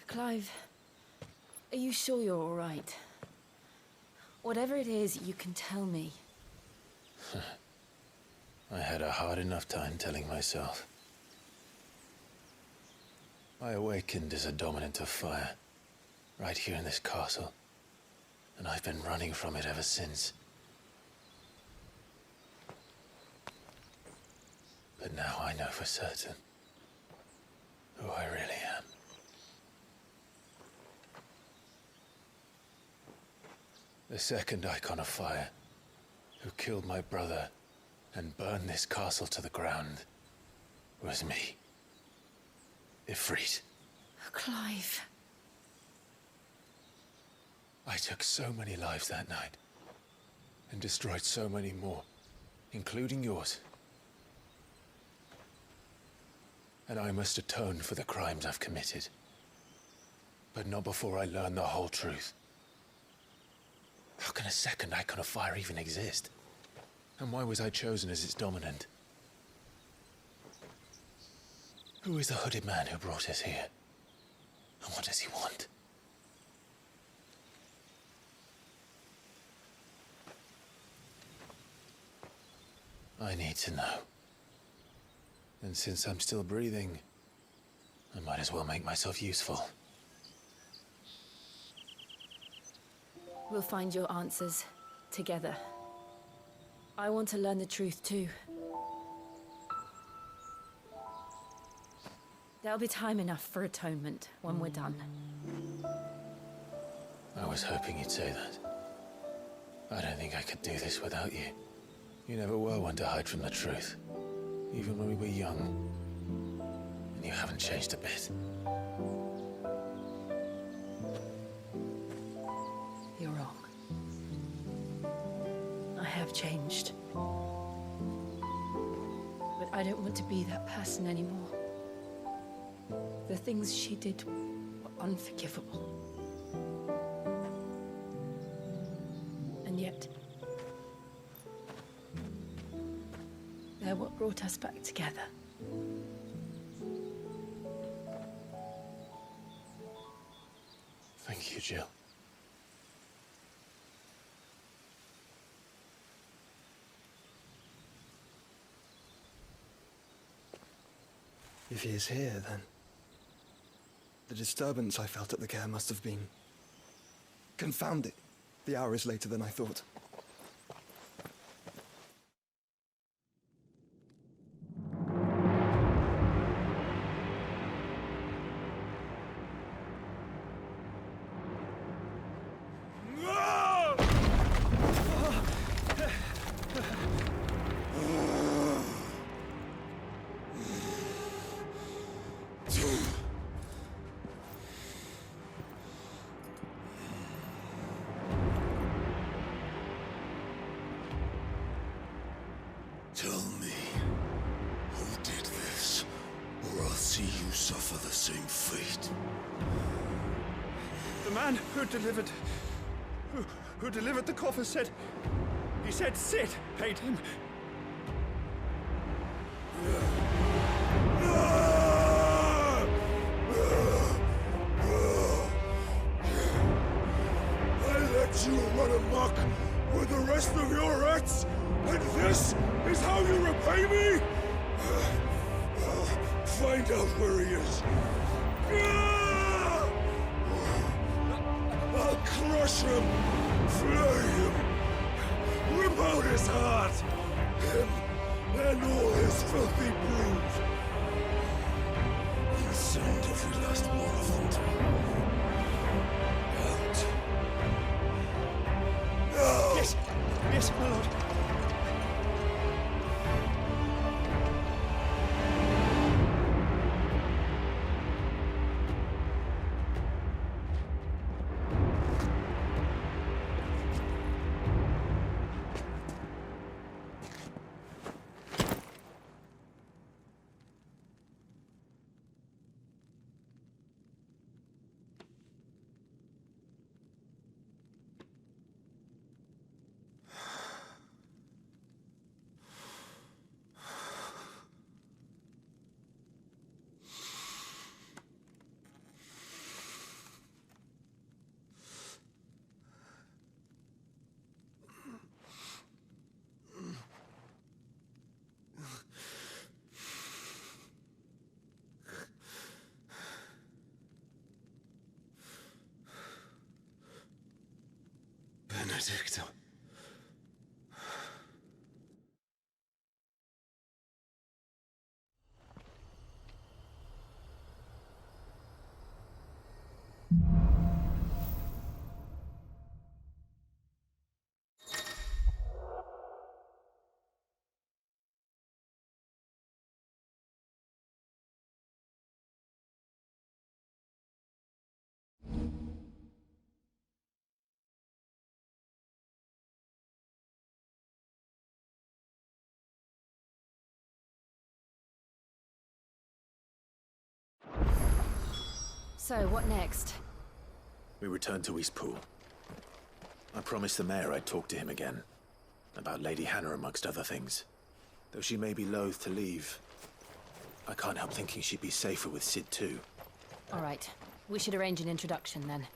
Clive, are you sure you're all right? Whatever it is, you can tell me. I had a hard enough time telling myself. I awakened as a dominant of fire, right here in this castle, and I've been running from it ever since. But now I know for certain who I really am. The second icon of fire, who killed my brother and burned this castle to the ground, was me. Ifrit. Clive. I took so many lives that night, and destroyed so many more, including yours. And I must atone for the crimes I've committed. But not before I learn the whole truth. How can a second icon of fire even exist? And why was I chosen as its dominant? Who is the hooded man who brought us here? And what does he want? I need to know. And since I'm still breathing, I might as well make myself useful. We'll find your answers together. I want to learn the truth too. There'll be time enough for atonement when we're done. I was hoping you'd say that. I don't think I could do this without you. You never were one to hide from the truth, even when we were young. And you haven't changed a bit. You're wrong. I have changed. But I don't want to be that person anymore. The things she did were unforgivable. And yet, they're what brought us back together. Thank you, Jill. If he is here, then the disturbance I felt at the care must have been... Confound it. The hour is later than I thought. Tell me, who did this, or I'll see you suffer the same fate. The man who delivered the coffer said... He said Sid paid him. rest of your rats, and this is how you repay me? I'll find out where he is. I'll crush him, flay him, rip out his heart, him and all his filthy brood. And send every last one of them to out. No! Yes, yes, my lord. Benedicto. So, what next? We return to Eastpool. I promised the mayor I'd talk to him again. About Lady Hannah, amongst other things. Though she may be loath to leave, I can't help thinking she'd be safer with Sid too. All right. We should arrange an introduction then.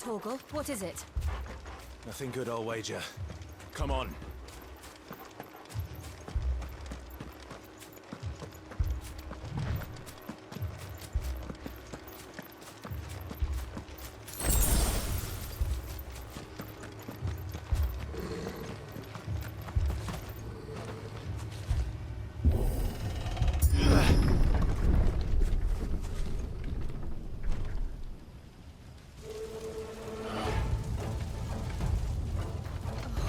Torgal, what is it? Nothing good, I'll wager. Come on.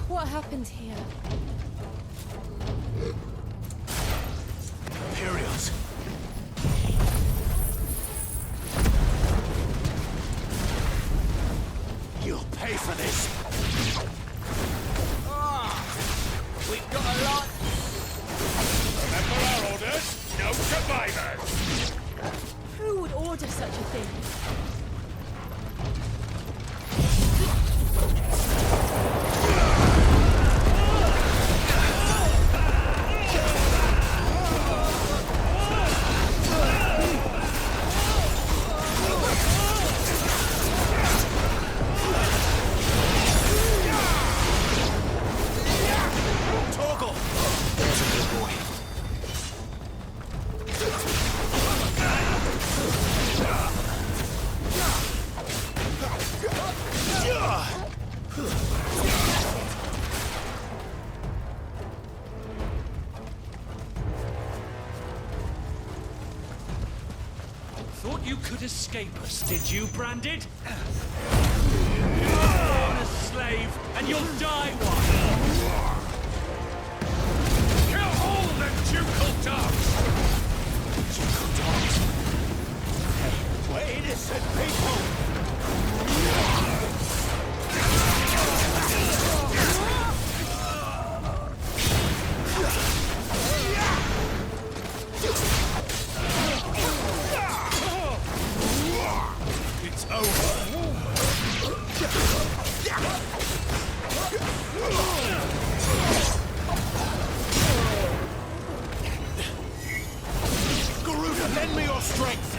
What happened here? Imperials. You'll pay for this. We've got a lot. Remember our orders? No survivors. order such a thing? Thought you could escape us, did you, Branded? You're born a slave, and you'll die one! Kill all the ducal dogs! Ducal dogs? Hey, we're innocent people! It's over. Garuda, lend me your strength!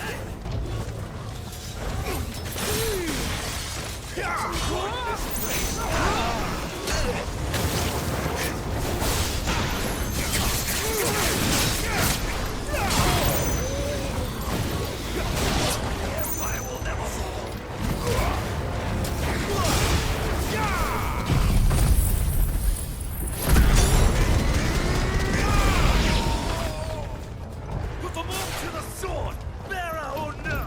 Put them all to the sword, bearer or no!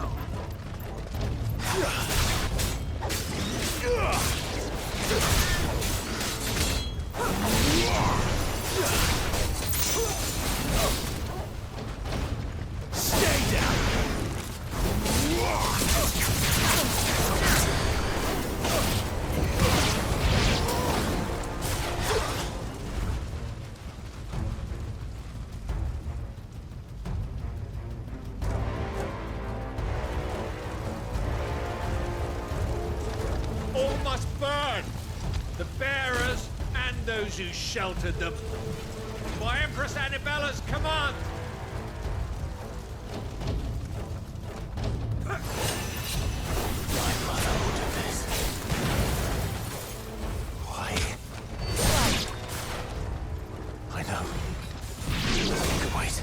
Stay down! All must burn! The bearers and those who sheltered them. By Empress Annabella's command! My mother ordered this. Why? I know. You can wait.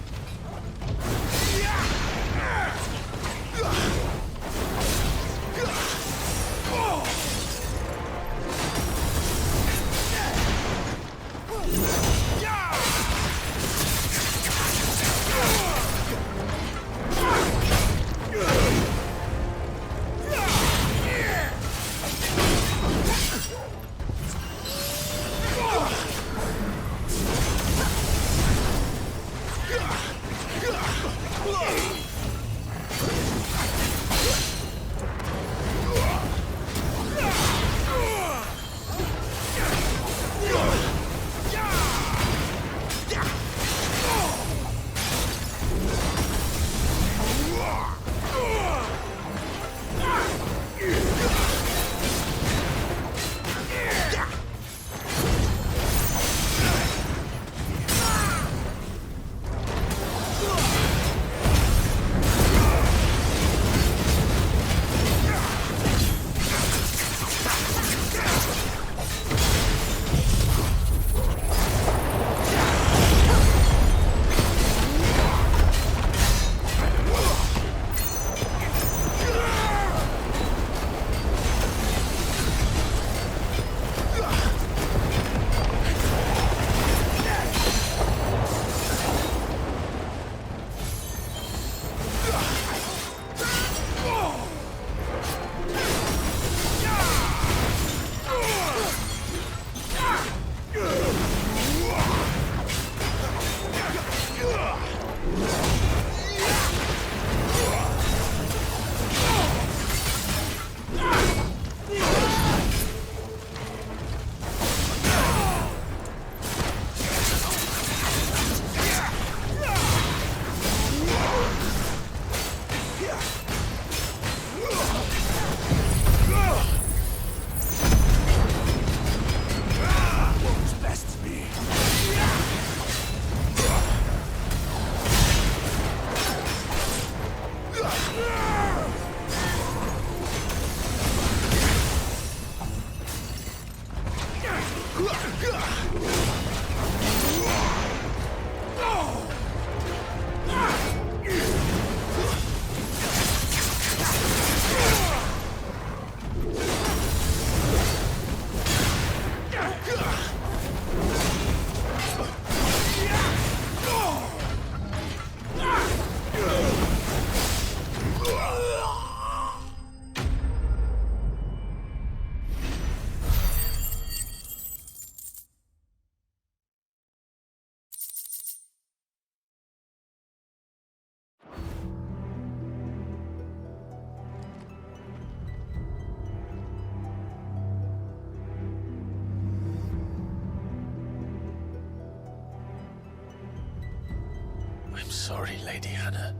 I'm sorry, Lady Hannah.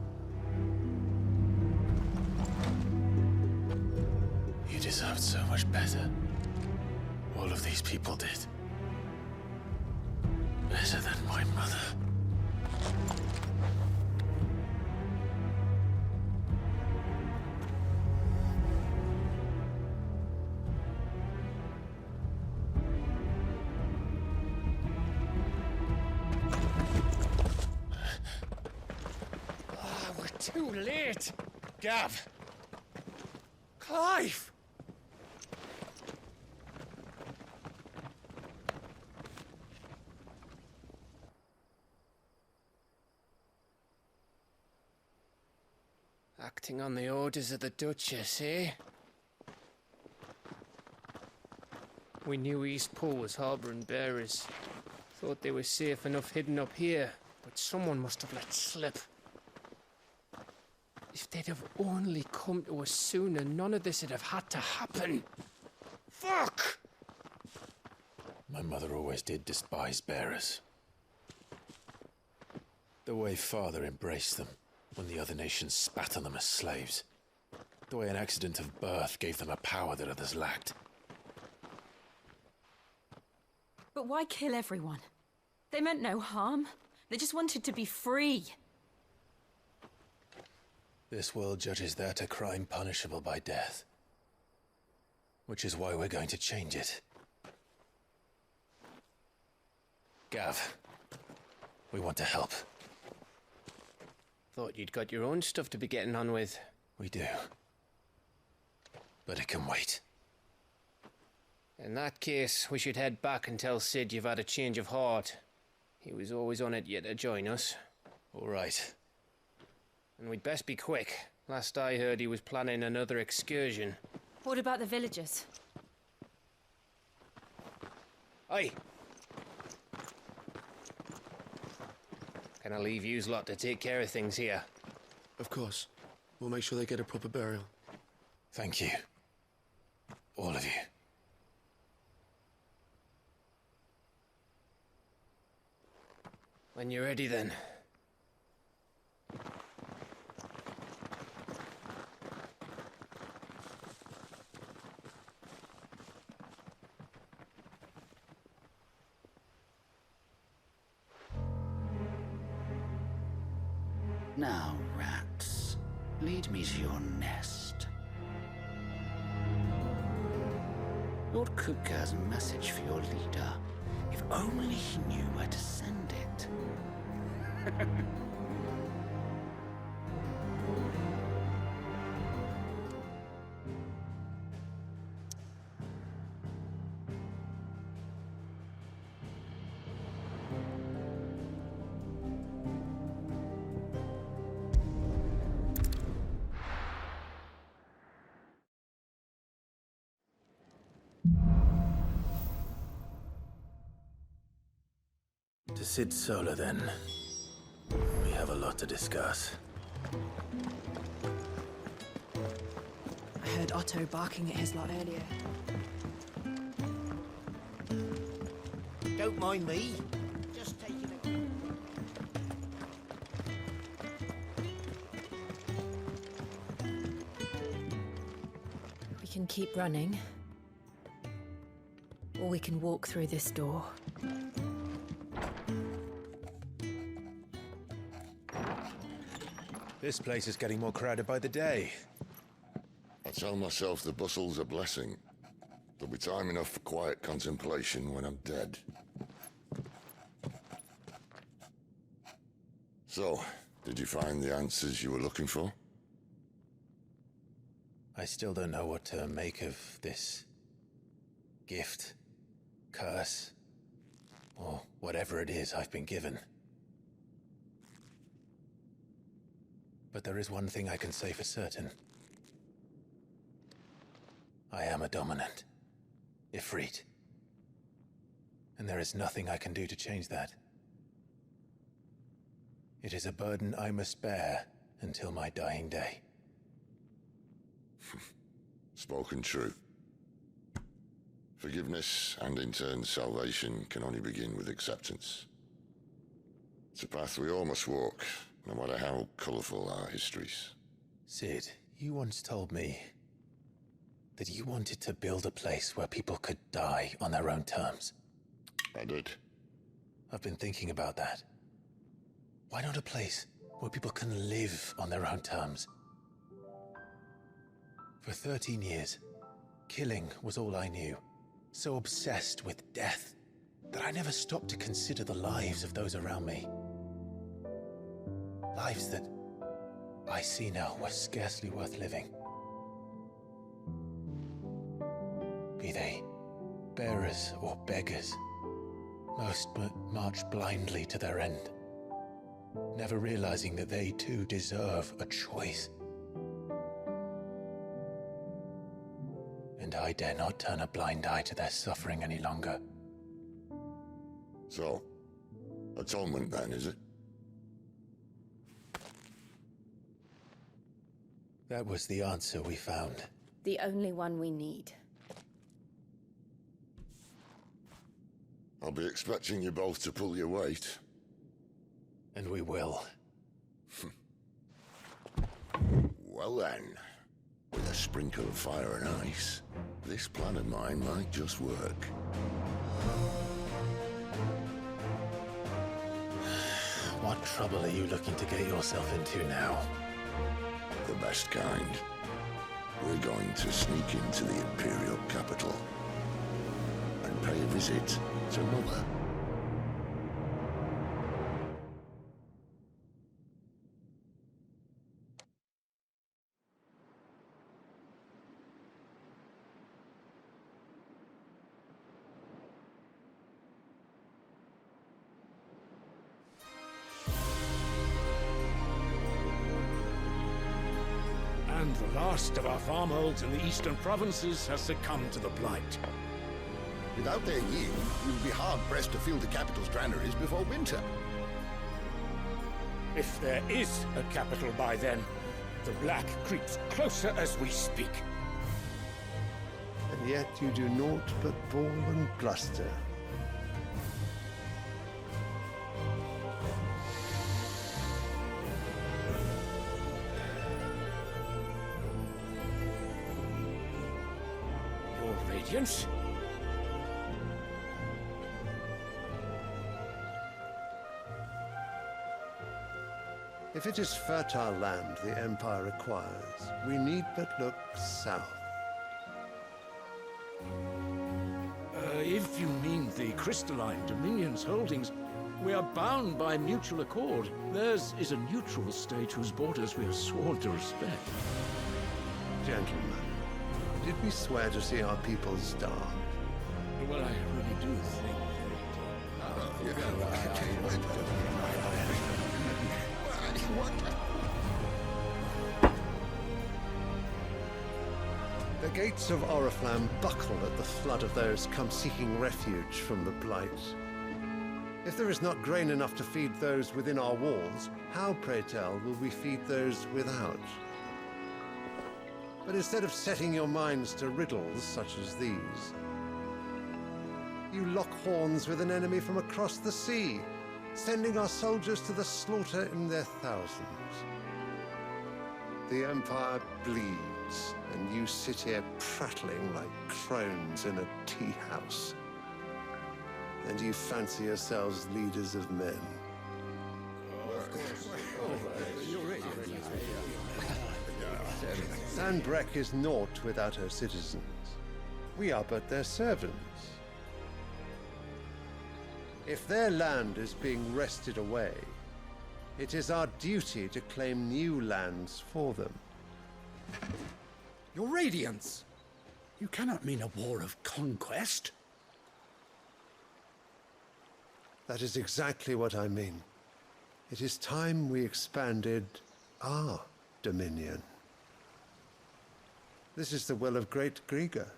You deserved so much better. All of these people did. Better than my mother. Too late! Gav! Clive! Acting on the orders of the Duchess, eh? We knew Eastpool was harbouring bearers. Thought they were safe enough hidden up here, but someone must have let slip. If they'd have only come to us sooner, none of this would have had to happen. Fuck! My mother always did despise bearers. The way Father embraced them when the other nations spat on them as slaves. The way an accident of birth gave them a power that others lacked. But why kill everyone? They meant no harm. They just wanted to be free. This world judges that a crime punishable by death. Which is why we're going to change it. Gav, we want to help. Thought you'd got your own stuff to be getting on with. We do. But it can wait. In that case, we should head back and tell Sid you've had a change of heart. He was always on it yet to join us. All right. And we'd best be quick. Last I heard, he was planning another excursion. What about the villagers? Aye. Can I leave yous lot to take care of things here? Of course. We'll make sure they get a proper burial. Thank you. All of you. When you're ready, then. Now, rats, lead me to your nest. Lord Kupka has a message for your leader. If only he knew where to send it. To Sid Solar, then. We have a lot to discuss. I heard Otto barking at his lot earlier. Don't mind me. Just take it away. We can keep running. Or we can walk through this door. This place is getting more crowded by the day. I tell myself the bustle's a blessing. There'll be time enough for quiet contemplation when I'm dead. So, did you find the answers you were looking for? I still don't know what to make of this gift, curse, or whatever it is I've been given. But there is one thing I can say for certain. I am a dominant, Ifrit. And there is nothing I can do to change that. It is a burden I must bear until my dying day. Spoken true. Forgiveness and in turn salvation can only begin with acceptance. It's a path we all must walk, no matter how colourful our histories. Sid, you once told me that you wanted to build a place where people could die on their own terms. I did. I've been thinking about that. Why not a place where people can live on their own terms? For 13 years, killing was all I knew. So obsessed with death that I never stopped to consider the lives of those around me. Lives that I see now were scarcely worth living. Be they bearers or beggars, most march blindly to their end, never realizing that they too deserve a choice. And I dare not turn a blind eye to their suffering any longer. So, atonement then, is it? That was the answer we found. The only one we need. I'll be expecting you both to pull your weight. And we will. Well then, with a sprinkle of fire and ice, this plan of mine might just work. What trouble are you looking to get yourself into now? The best kind. We're going to sneak into the Imperial capital and pay a visit to Mother. And the last of our farmholds in the eastern provinces has succumbed to the blight. Without their yield, we will be hard-pressed to fill the capital's granaries before winter. If there is a capital by then, the black creeps closer as we speak. And yet you do naught but bawl and bluster. Your Radiance? If it is fertile land the Empire requires, we need but look south. If you mean the crystalline Dominion's holdings, we are bound by mutual accord. Theirs is a neutral state whose borders we have sworn to respect. Gentlemen, did we swear to see our people starve? Well, I really do think The gates of Oriflamme buckle at the flood of those come seeking refuge from the blight. If there is not grain enough to feed those within our walls, how, pray tell, will we feed those without? But instead of setting your minds to riddles such as these, you lock horns with an enemy from across the sea, sending our soldiers to the slaughter in their thousands. The Empire bleeds, and you sit here prattling like crones in a tea house. And you fancy yourselves leaders of men. Sanbreque is naught without her citizens. We are but their servants. If their land is being wrested away, it is our duty to claim new lands for them. Your Radiance! You cannot mean a war of conquest. That is exactly what I mean. It is time we expanded our dominion. This is the will of great Grieger.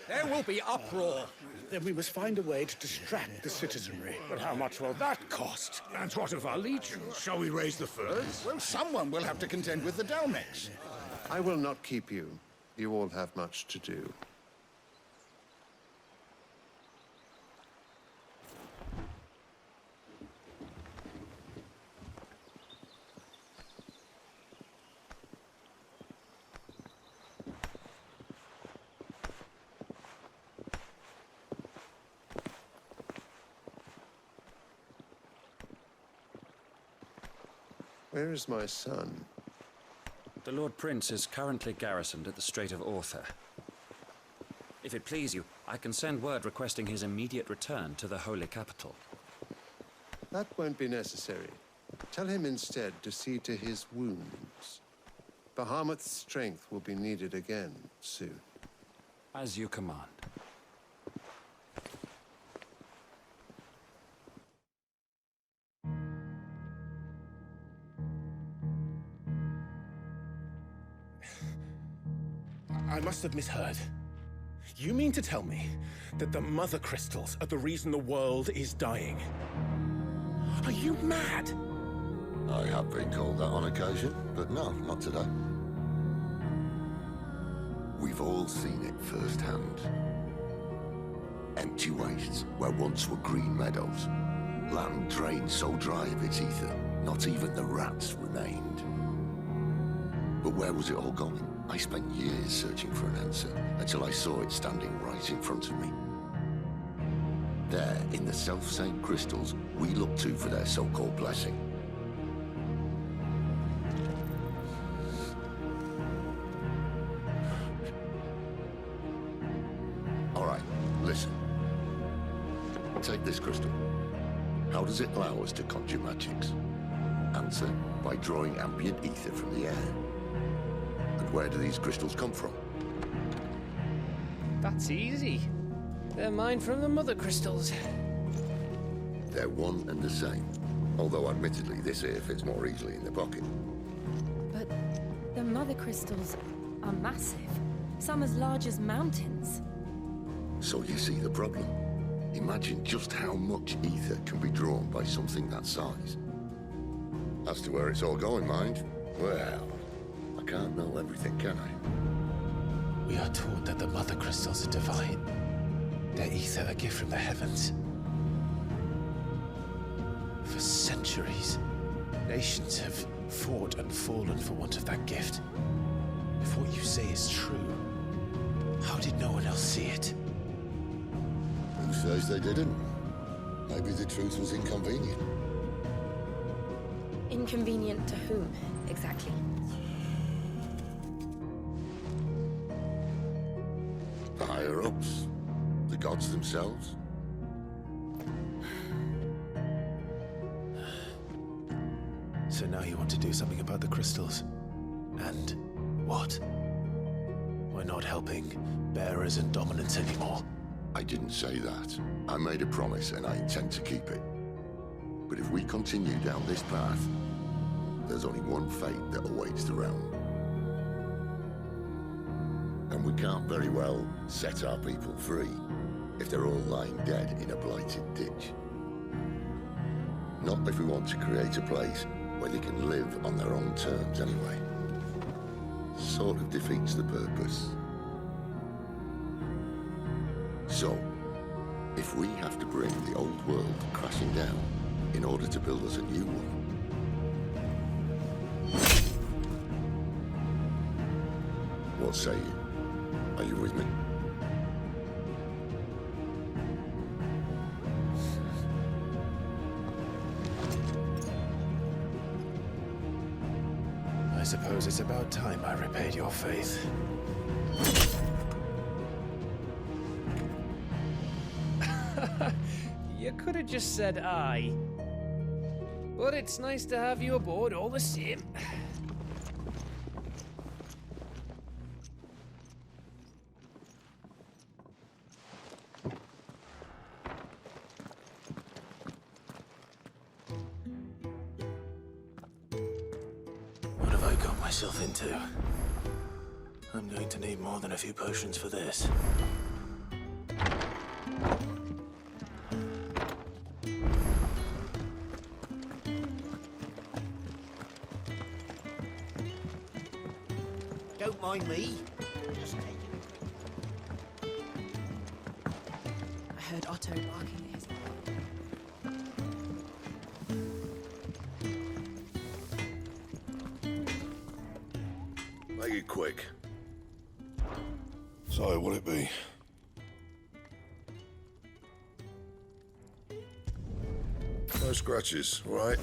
There will be uproar. Then we must find a way to distract the citizenry. But how much will that cost? And what of our legions? Shall we raise the furs? Well, someone will have to contend with the Dalmex. I will not keep you. You all have much to do. Where is my son? The Lord Prince is currently garrisoned at the Strait of Arthur. If it please you, I can send word requesting his immediate return to the Holy Capital. That won't be necessary. Tell him instead to see to his wounds. Bahamut's strength will be needed again soon. As you command. I must have misheard. You mean to tell me that the mother crystals are the reason the world is dying? Are you mad? I have been called that on occasion, but no, not today. We've all seen it firsthand. Empty wastes where once were green meadows. Land drained so dry of its ether, not even the rats remained. But where was it all going? I spent years searching for an answer, until I saw it standing right in front of me. There, in the self-same crystals we look to for their so-called blessing. All right, listen. Take this crystal. How does it allow us to conjure magics? Answer, by drawing ambient ether from the air. And where do these crystals come from? That's easy. They're mined from the mother crystals. They're one and the same. Although admittedly, this here fits more easily in the pocket. But the mother crystals are massive. Some as large as mountains. So you see the problem. Imagine just how much ether can be drawn by something that size. As to where it's all going, mind? Well, I can't know everything, can I? We are taught that the mother crystals are divine. Their ether a gift from the heavens. For centuries, nations have fought and fallen for want of that gift. If what you say is true, how did no one else see it? Who says they didn't? Maybe the truth was inconvenient. Inconvenient to whom, exactly? The higher-ups? The gods themselves? So now you want to do something about the crystals. And what? We're not helping bearers and dominants anymore. I didn't say that. I made a promise and I intend to keep it. But if we continue down this path, there's only one fate that awaits the realm. And we can't very well set our people free if they're all lying dead in a blighted ditch. Not if we want to create a place where they can live on their own terms anyway. Sort of defeats the purpose. So, if we have to bring the old world crashing down in order to build us a new one, what say you? Are you with me? suppose it's about time I repaid your faith. You could have just said aye. But it's nice to have you aboard all the same. What have I got myself into? I'm going to need more than a few potions for this. Don't mind me. Just taking a quick... I heard Otto barking at his... Make it quick. So, what'll it be? No scratches, all right?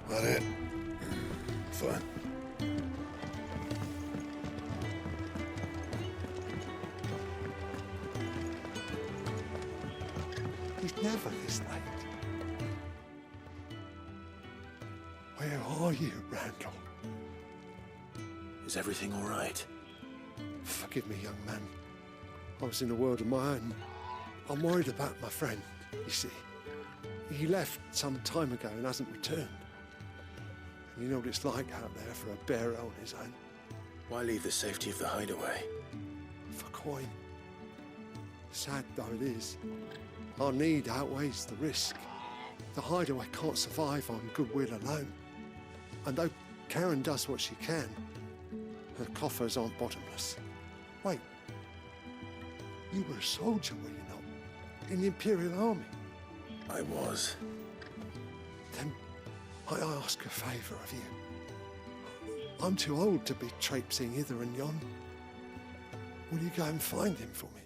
That it? Fine. He's never this late. Where are you, Randall? Is everything all right? Forgive me, young man. I was in a world of my own. I'm worried about my friend, you see. He left some time ago and hasn't returned. And you know what it's like out there for a bearer on his own. Why leave the safety of the hideaway? For coin. Sad though it is, our need outweighs the risk. The hideaway can't survive on goodwill alone. And though Karen does what she can, her coffers aren't bottomless. Wait, you were a soldier, were you not? In the Imperial Army? I was. Then I ask a favour of you. I'm too old to be traipsing hither and yon. Will you go and find him for me?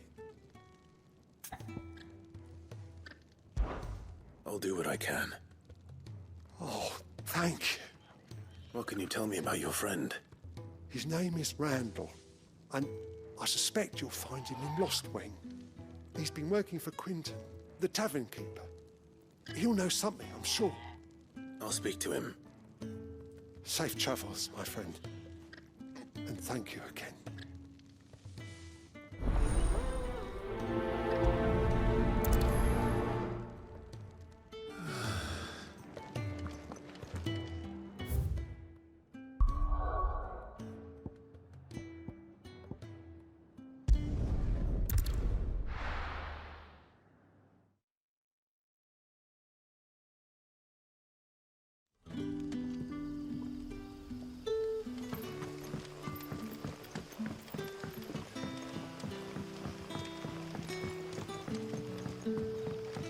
I'll do what I can. Oh, thank you. What can you tell me about your friend? His name is Randall, and I suspect you'll find him in Lost Wing. He's been working for Quinton, the tavern keeper. He'll know something, I'm sure. I'll speak to him. Safe travels, my friend. And thank you again.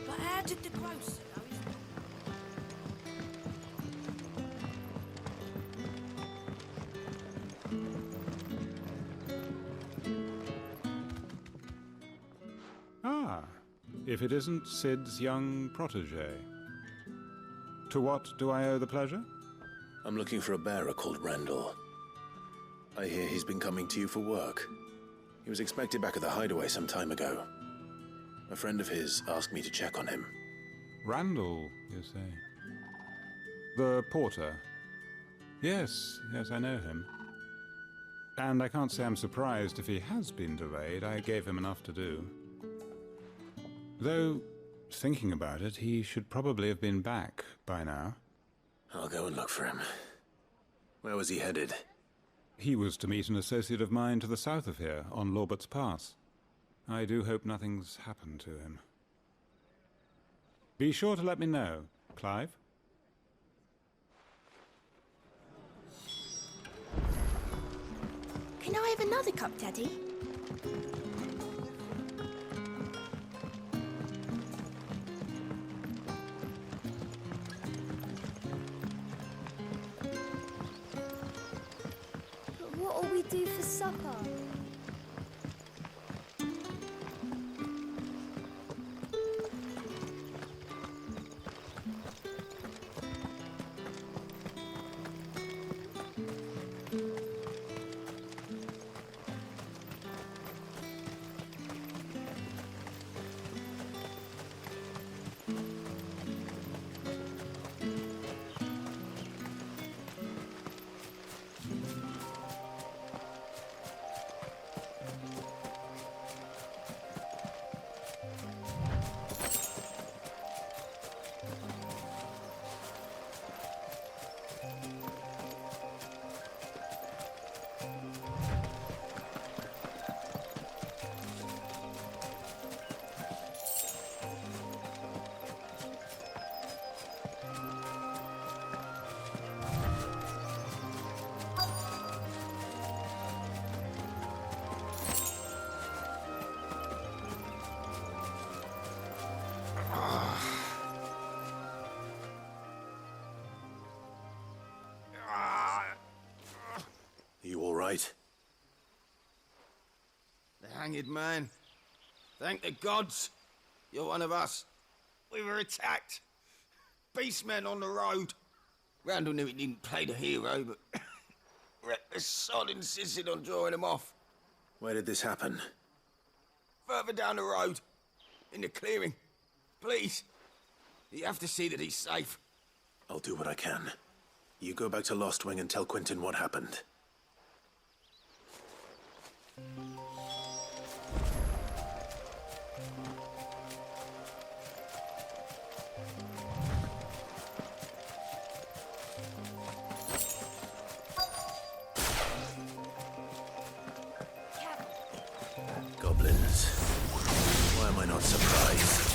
But how did the grocer know he's... Ah, if it isn't Sid's young protege. To what do I owe the pleasure? I'm looking for a bearer called Randall. I hear he's been coming to you for work. He was expected back at the hideaway some time ago. A friend of his asked me to check on him. Randall, you say? The porter? Yes, I know him. And I can't say I'm surprised if he has been delayed. I gave him enough to do. Though, thinking about it, he should probably have been back by now. I'll go and look for him. Where was he headed? He was to meet an associate of mine to the south of here, on Lorbert's Pass. I do hope nothing's happened to him. Be sure to let me know, Clive. Can I have another cup, Daddy? But what'll we do for supper? You all right? The hanged man. Thank the gods. You're one of us. We were attacked. Beastmen on the road. Randall knew he didn't play the hero, but the sod insisted on drawing him off. Where did this happen? Further down the road. In the clearing. Please. You have to see that he's safe. I'll do what I can. You go back to Lost Wing and tell Quentin what happened. Goblins. Why am I not surprised?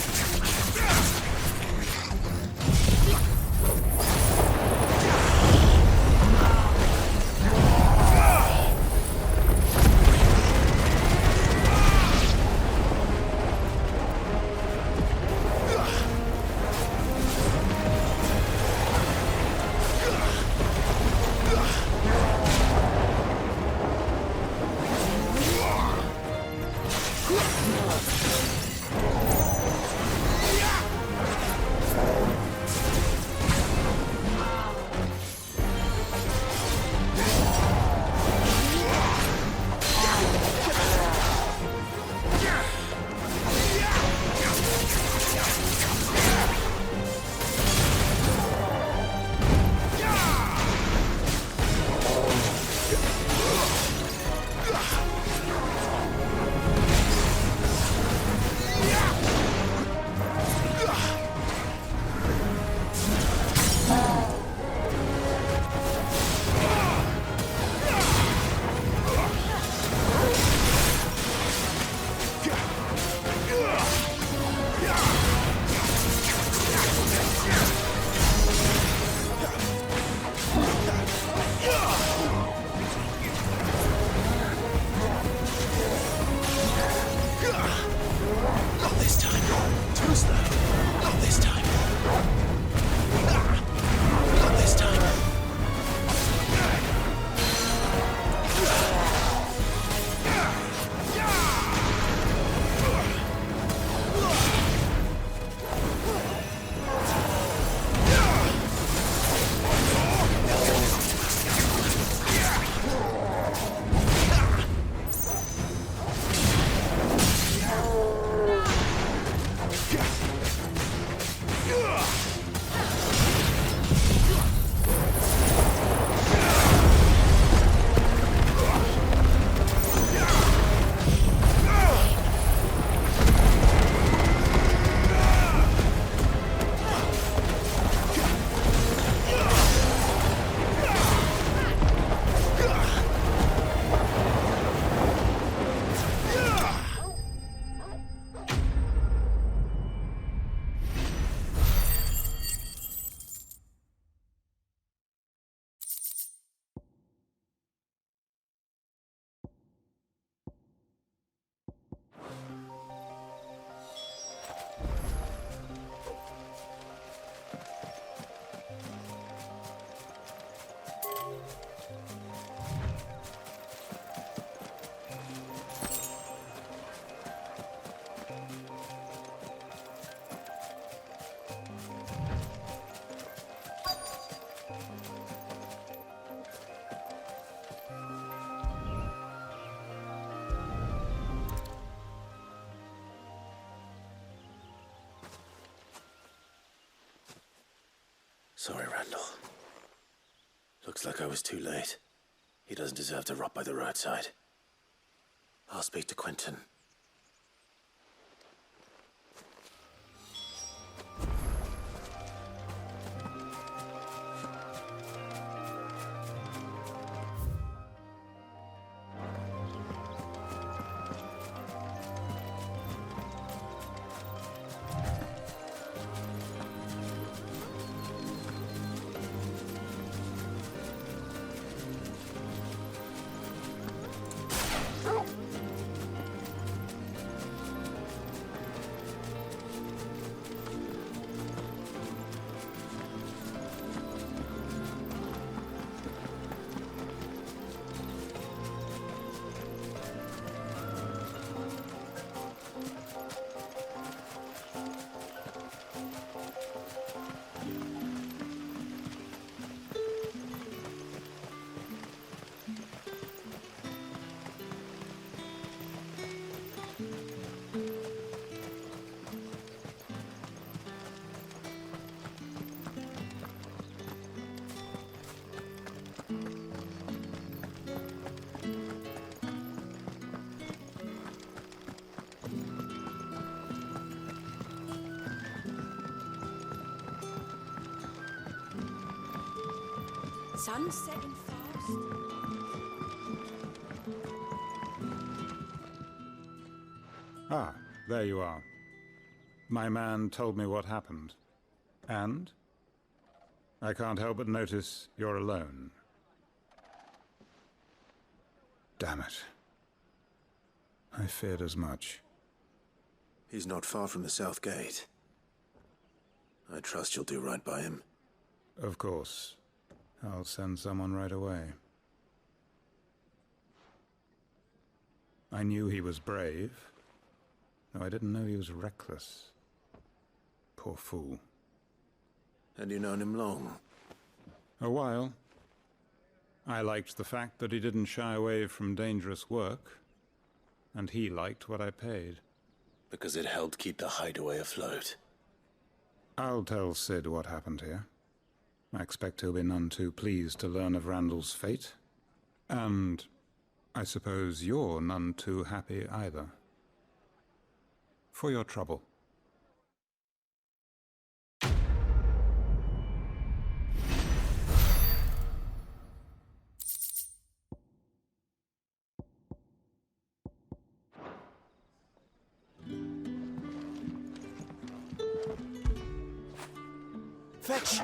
Sorry, Randall. Looks like I was too late. He doesn't deserve to rot by the roadside. I'll speak to Quentin. Sun setting fast. Ah, there you are. My man told me what happened. And? I can't help but notice you're alone. Damn it. I feared as much. He's not far from the South Gate. I trust you'll do right by him. Of course. I'll send someone right away. I knew he was brave, though I didn't know he was reckless. Poor fool. And you've known him long? A while. I liked the fact that he didn't shy away from dangerous work, and he liked what I paid. Because it helped keep the hideaway afloat. I'll tell Sid what happened here. I expect he'll be none too pleased to learn of Randall's fate. And I suppose you're none too happy either. For your trouble. Fetch!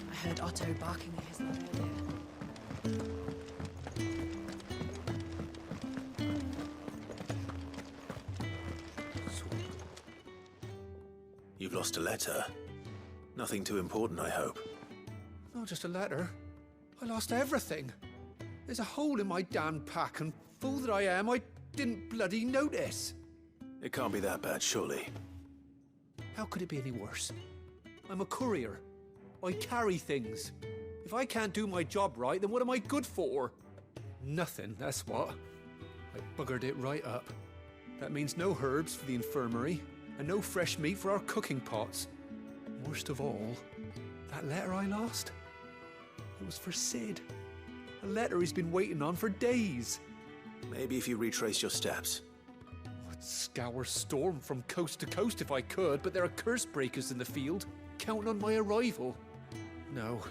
I heard Otto barking at his mother earlier. You've lost a letter. Nothing too important, I hope. Not just a letter. I lost everything. There's a hole in my damn pack, and fool that I am, I didn't bloody notice. It can't be that bad, surely. How could it be any worse? I'm a courier. I carry things. If I can't do my job right, then what am I good for? Nothing, that's what. I buggered it right up. That means no herbs for the infirmary, and no fresh meat for our cooking pots. Worst of all, that letter I lost, it was for Sid. A letter he's been waiting on for days. Maybe if you retrace your steps. I'd scour Storm from coast to coast if I could, but there are curse breakers in the field, counting on my arrival. No,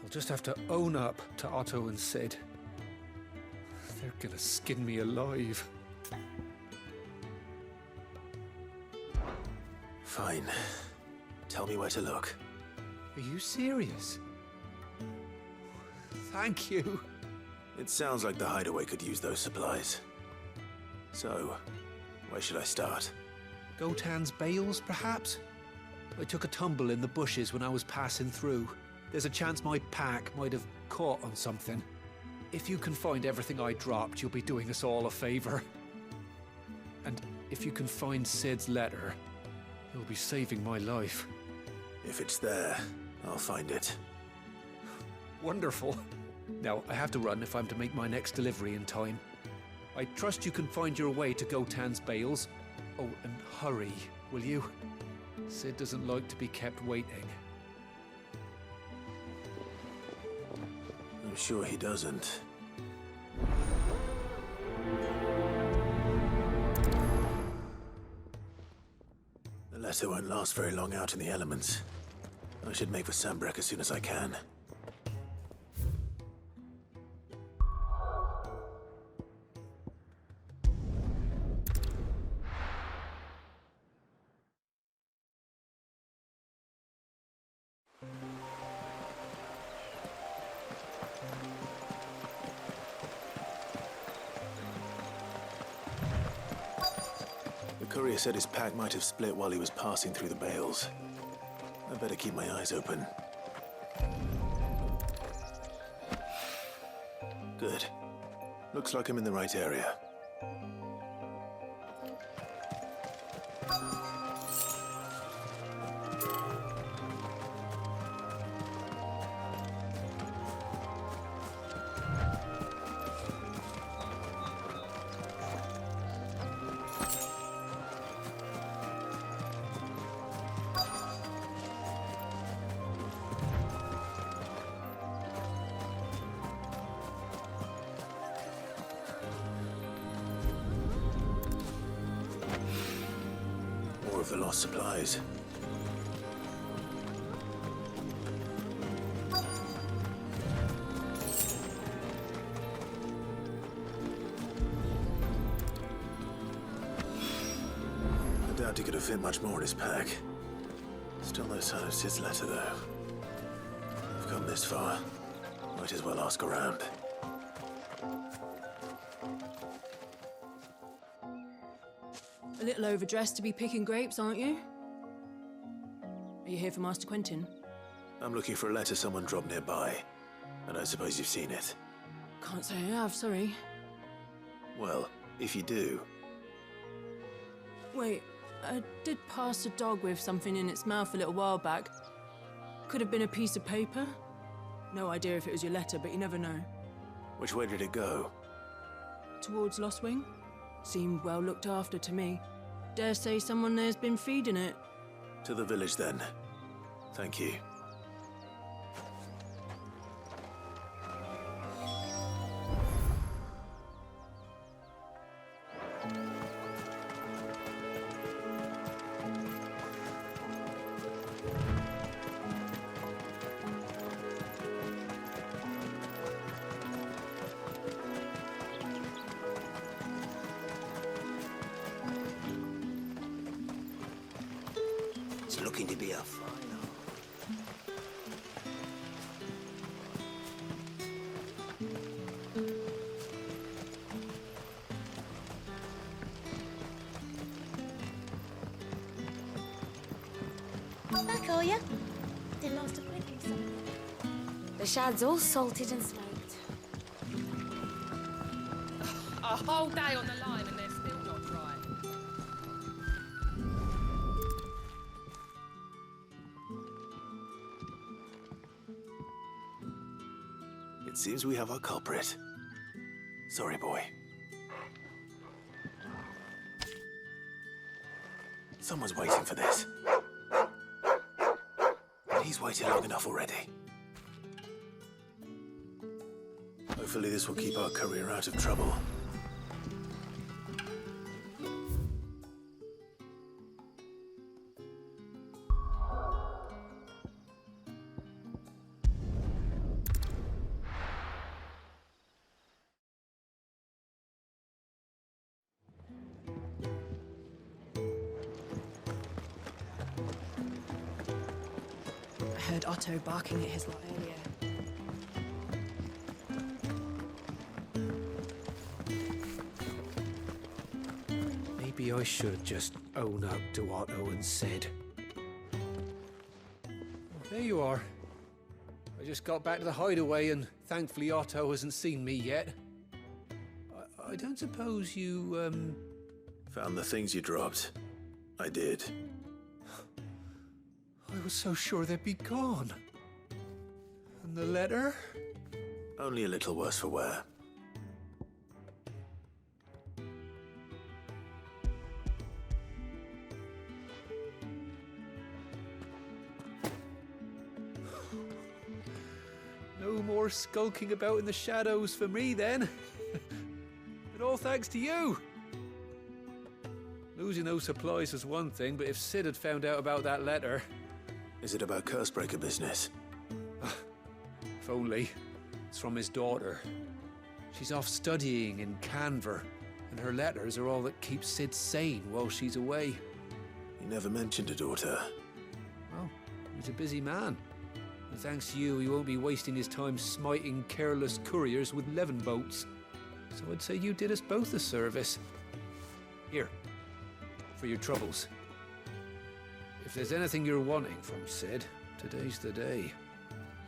I'll just have to own up to Otto and Sid. They're gonna skin me alive. Fine. Tell me where to look. Are you serious? Thank you. It sounds like the hideaway could use those supplies. So, where should I start? Gotan's bales, perhaps? I took a tumble in the bushes when I was passing through. There's a chance my pack might have caught on something. If you can find everything I dropped, you'll be doing us all a favor. And if you can find Sid's letter, you'll be saving my life. If it's there, I'll find it. Wonderful. Now, I have to run if I'm to make my next delivery in time. I trust you can find your way to Gotan's bales. Oh, and hurry, will you? Sid doesn't like to be kept waiting. I'm sure he doesn't. The letter won't last very long out in the elements. I should make for Sambrek as soon as I can. The courier said his pack might have split while he was passing through the bales. I'd better keep my eyes open. Good. Looks like I'm in the right area. More of the lost supplies. I doubt he could have fit much more in his pack. Still no sign of Sid's letter, though. I've come this far. Might as well ask around. A little overdressed to be picking grapes, aren't you? Are you here for Master Quentin? I'm looking for a letter someone dropped nearby. I don't suppose you've seen it. Can't say I have, sorry. Well, if you do... Wait, I did pass a dog with something in its mouth a little while back. Could have been a piece of paper. No idea if it was your letter, but you never know. Which way did it go? Towards Lost Wing? Seemed well looked after to me. Dare say someone there's been feeding it. To the village, then. Thank you. It's looking to be a final. Back, are ya? Didn't last a blink or something. The shad's all salted and smoked. A whole day on the line and they're still not dry. It seems we have our culprit. Sorry, boy. Someone's waiting for this. But he's waited long enough already. Hopefully this will keep our courier out of trouble. I heard Otto barking at his lot earlier. Maybe I should just own up to Otto and Sid. There you are. I just got back to the hideaway and thankfully Otto hasn't seen me yet. I don't suppose you, Found the things you dropped. I did. I was so sure they'd be gone. And the letter? Only a little worse for wear. No more skulking about in the shadows for me, then. And all thanks to you. Losing those supplies was one thing, but if Sid had found out about that letter... Is it about Cursebreaker business? If only. It's from his daughter. She's off studying in Canver, and her letters are all that keeps Sid sane while she's away. He never mentioned a daughter. Well, he's a busy man. And thanks to you, he won't be wasting his time smiting careless couriers with levin boats. So I'd say you did us both a service. Here, for your troubles. If there's anything you're wanting from Sid, today's the day.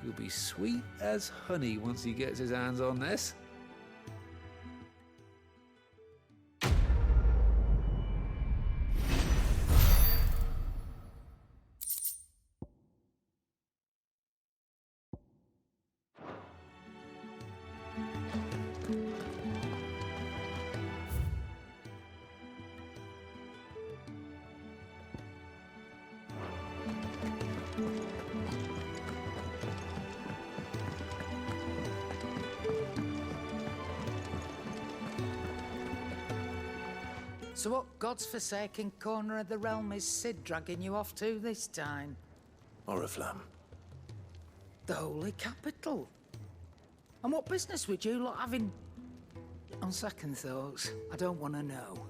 He'll be sweet as honey once he gets his hands on this. So what God's forsaken corner of the realm is Sid dragging you off to this time? Oriflamme. The Holy Capital. And what business would you lot have in... On second thoughts, I don't want to know.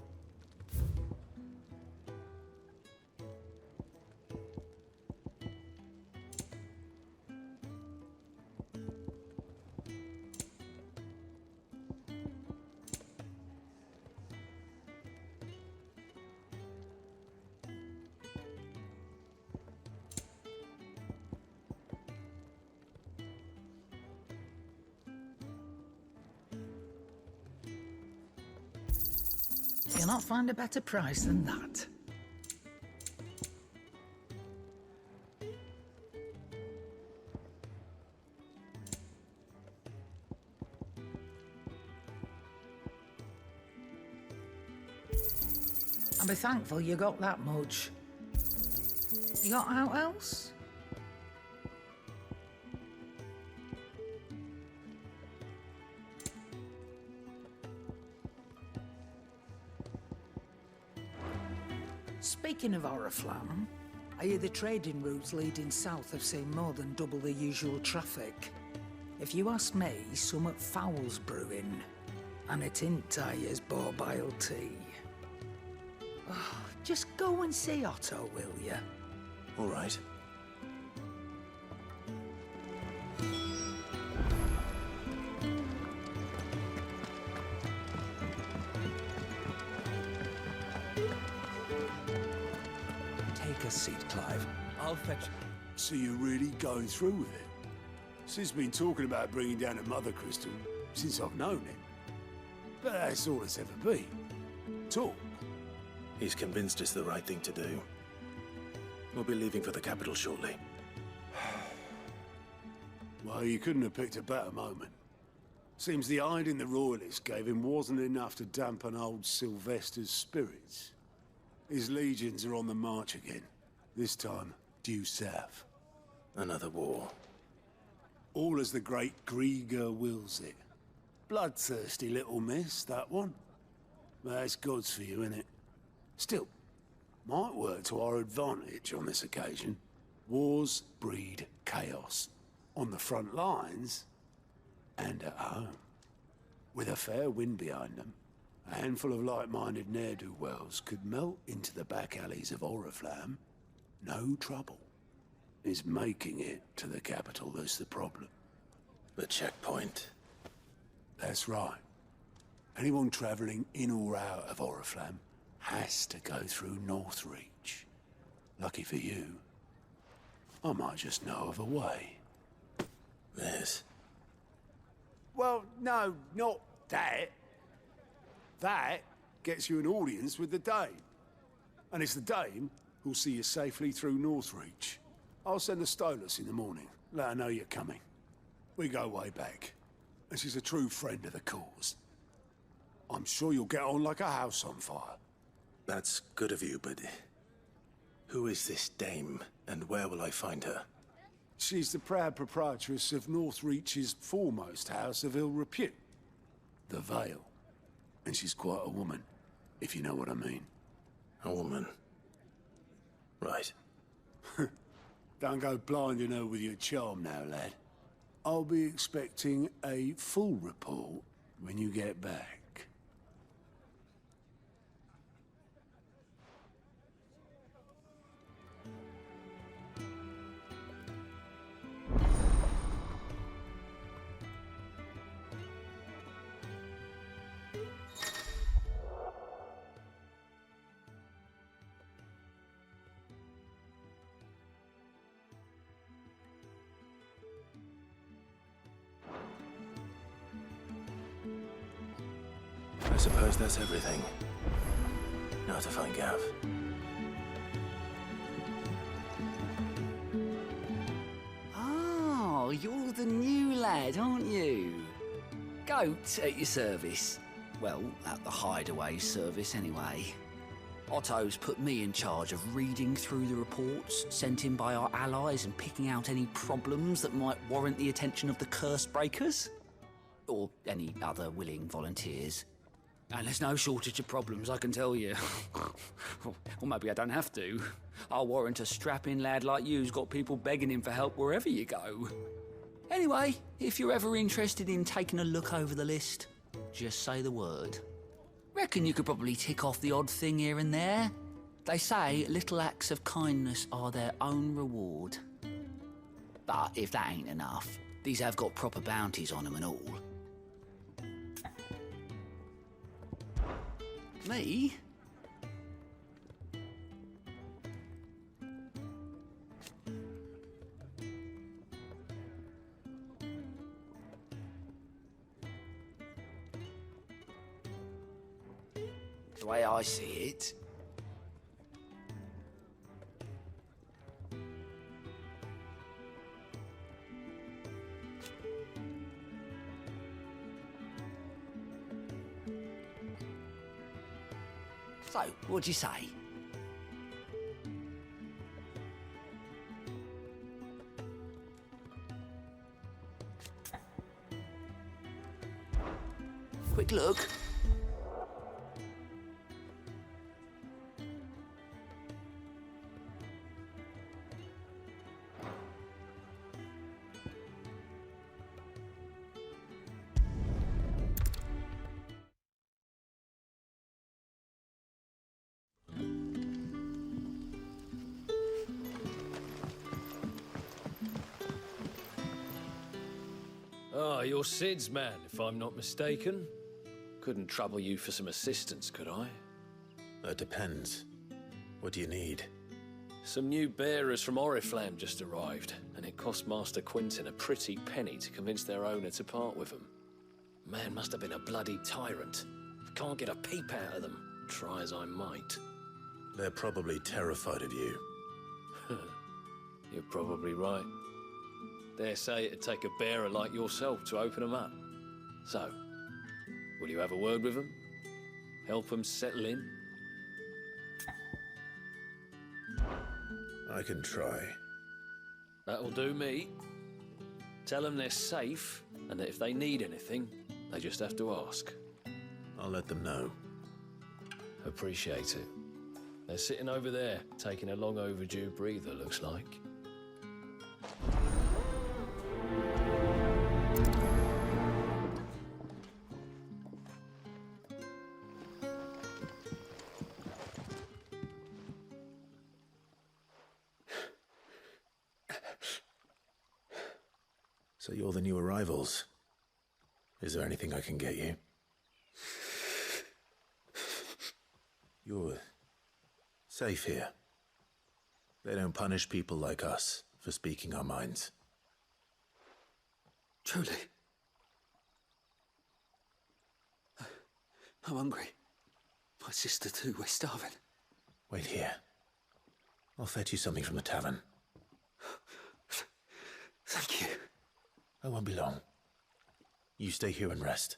You'll not find a better price than that. And be thankful you got that much. You got out else? Speaking of Oriflamme, I hear the trading routes leading south have seen more than double the usual traffic. If you ask me, somewhat foul's brewing, and it ain't Tyre's borbile tea. Oh, just go and see Otto, will you? All right. Take a seat, Clive. I'll fetch... So you're really going through with it? Sid's been talking about bringing down a mother crystal since I've known him. But that's all it's ever been. Talk. He's convinced it's the right thing to do. We'll be leaving for the capital shortly. Well, you couldn't have picked a better moment. Seems the hiding the Royalists gave him wasn't enough to dampen old Sylvester's spirits. His legions are on the march again, this time due south. Another war. All as the great Grieger wills it. Bloodthirsty little miss, that one. But that's God's for you, innit? Still, might work to our advantage on this occasion. Wars breed chaos. On the front lines, and at home. With a fair wind behind them, a handful of like-minded ne'er-do-wells could melt into the back alleys of Oriflamme. No trouble. It's making it to the capital that's the problem. The checkpoint. That's right. Anyone travelling in or out of Oriflamme has to go through Northreach. Lucky for you, I might just know of a way. Yes. Well, no, not that. That gets you an audience with the Dame. And it's the Dame who'll see you safely through Northreach. I'll send the Stolas in the morning. Let her know you're coming. We go way back. And she's a true friend of the cause. I'm sure you'll get on like a house on fire. That's good of you, but who is this Dame, and where will I find her? She's the proud proprietress of Northreach's foremost house of ill repute, the Vale. And she's quite a woman, if you know what I mean. A woman? Right. Don't go blinding her with your charm now, lad. I'll be expecting a full report when you get back. I suppose that's everything. Now to find Gav. Oh, you're the new lad, aren't you? Goat at your service. Well, at the hideaway service, anyway. Otto's put me in charge of reading through the reports sent in by our allies and picking out any problems that might warrant the attention of the curse breakers. Or any other willing volunteers. And there's no shortage of problems, I can tell you. Or maybe I don't have to. I'll warrant a strapping lad like you's got people begging him for help wherever you go. Anyway, if you're ever interested in taking a look over the list, just say the word. Reckon you could probably tick off the odd thing here and there. They say little acts of kindness are their own reward. But if that ain't enough, these have got proper bounties on them and all. Me? The way I see it, so, what'd you say? Quick look. Ah, you're Sid's man, if I'm not mistaken. Couldn't trouble you for some assistance, could I? That depends. What do you need? Some new bearers from Oriflamme just arrived, and it cost Master Quintin a pretty penny to convince their owner to part with them. Man must have been a bloody tyrant. Can't get a peep out of them, try as I might. They're probably terrified of you. You're probably right. Dare say it'd take a bearer like yourself to open them up. So, will you have a word with them? Help them settle in? I can try. That'll do me. Tell them they're safe, and that if they need anything, they just have to ask. I'll let them know. Appreciate it. They're sitting over there, taking a long overdue breather, looks like. So you're the new arrivals. Is there anything I can get you? You're safe here. They don't punish people like us for speaking our minds. Truly. I'm hungry. My sister too, we're starving. Wait here. I'll fetch you something from the tavern. Thank you. I won't be long. You stay here and rest.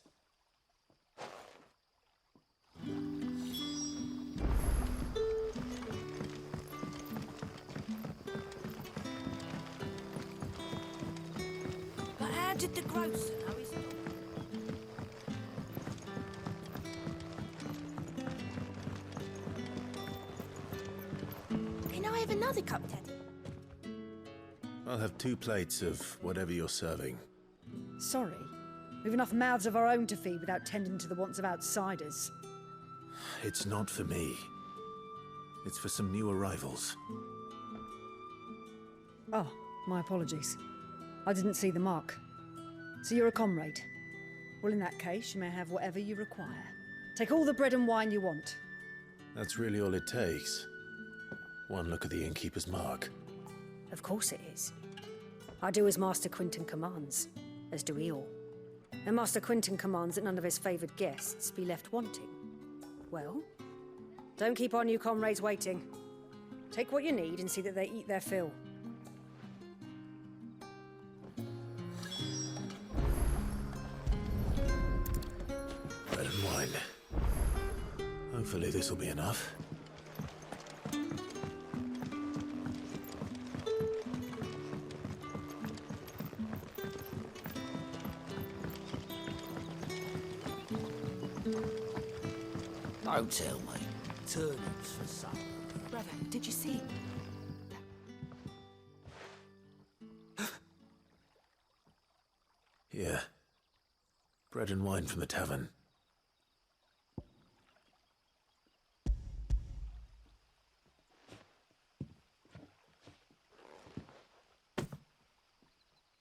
But how did the grocer know his dog? Can I have another cup, Daddy? I'll have 2 plates of whatever you're serving. Sorry. We've enough mouths of our own to feed without tending to the wants of outsiders. It's not for me. It's for some new arrivals. Oh, my apologies. I didn't see the mark. So you're a comrade. Well, in that case, you may have whatever you require. Take all the bread and wine you want. That's really all it takes. One look at the innkeeper's mark. Of course it is. I do as Master Quinton commands, as do we all. And Master Quinton commands that none of his favoured guests be left wanting. Well, don't keep our new comrades waiting. Take what you need and see that they eat their fill. Bread and wine. Hopefully this will be enough. Don't tell me. Turnips for supper. Brother, did you see? Here. Bread and wine from the tavern.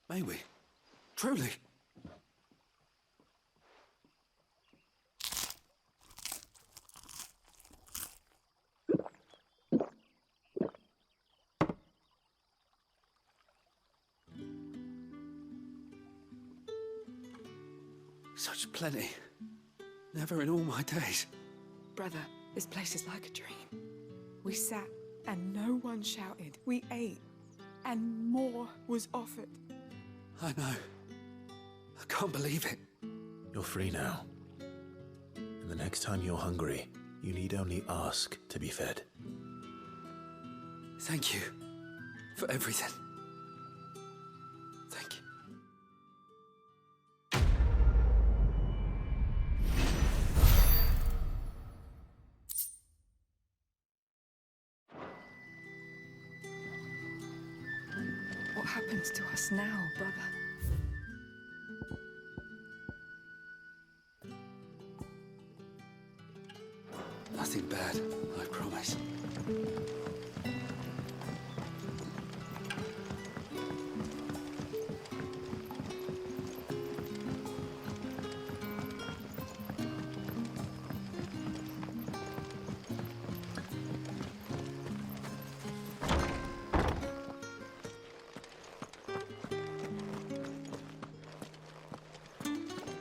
May we? Truly? Such plenty. Never in all my days. Brother, this place is like a dream. We sat and no one shouted. We ate and more was offered. I know. I can't believe it. You're free now. And the next time you're hungry, you need only ask to be fed. Thank you for everything. Thank you. What happens to us now, brother? Nothing bad, I promise.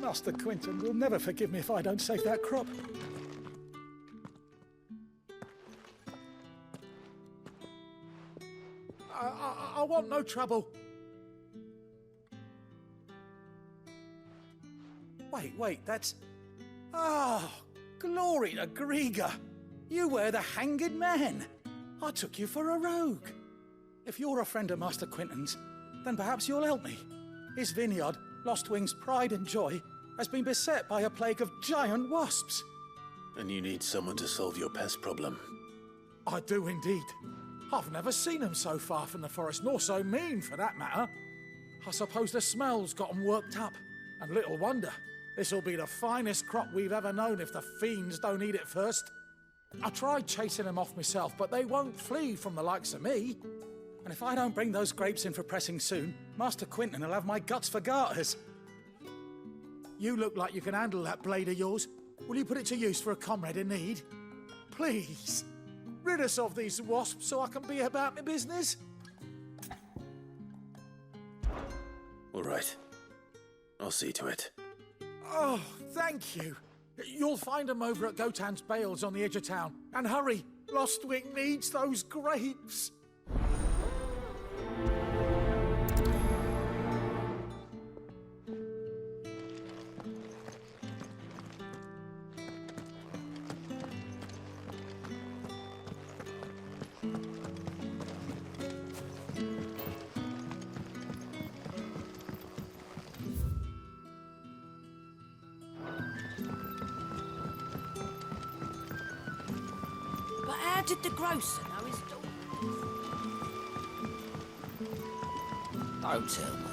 Master Quinton will never forgive me if I don't save that crop. I want no trouble. Wait, that's... Oh, glory to Grieger. You were the hanged man. I took you for a rogue. If you're a friend of Master Quinton's, then perhaps you'll help me. His vineyard, Lostwing's pride and joy, has been beset by a plague of giant wasps. And you need someone to solve your pest problem. I do indeed. I've never seen them so far from the forest, nor so mean, for that matter. I suppose the smell's got them worked up. And little wonder. This'll be the finest crop we've ever known if the fiends don't eat it first. I tried chasing them off myself, but they won't flee from the likes of me. And if I don't bring those grapes in for pressing soon, Master Quinton will have my guts for garters. You look like you can handle that blade of yours. Will you put it to use for a comrade in need? Please, rid us of these wasps so I can be about my business. All right. I'll see to it. Oh, thank you. You'll find them over at Gotan's Bales on the edge of town. And hurry, Lostwick needs those grapes. But how did the grocer know his daughter? Don't tell me.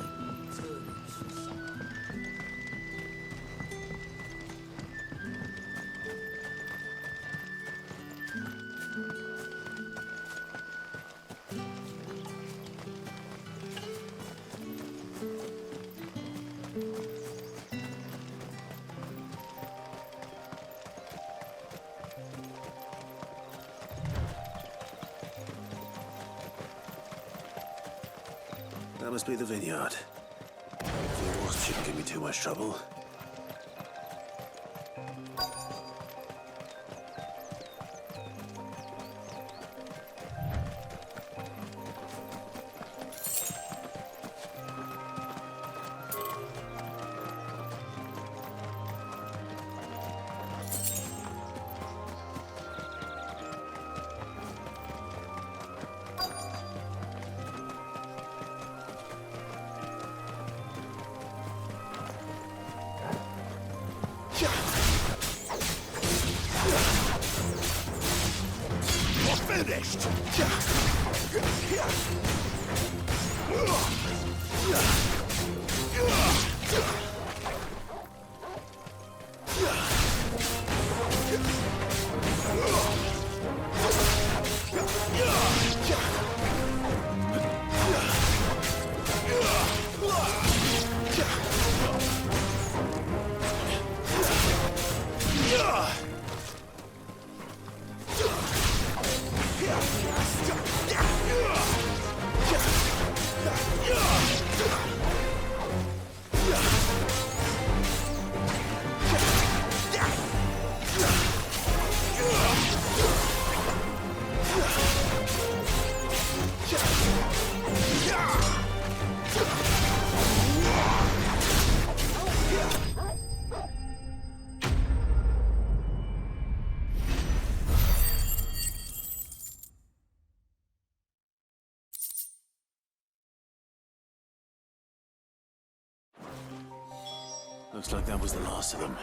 That must be the vineyard. The wasp shouldn't give me too much trouble. Finished! Looks like that was the last of them.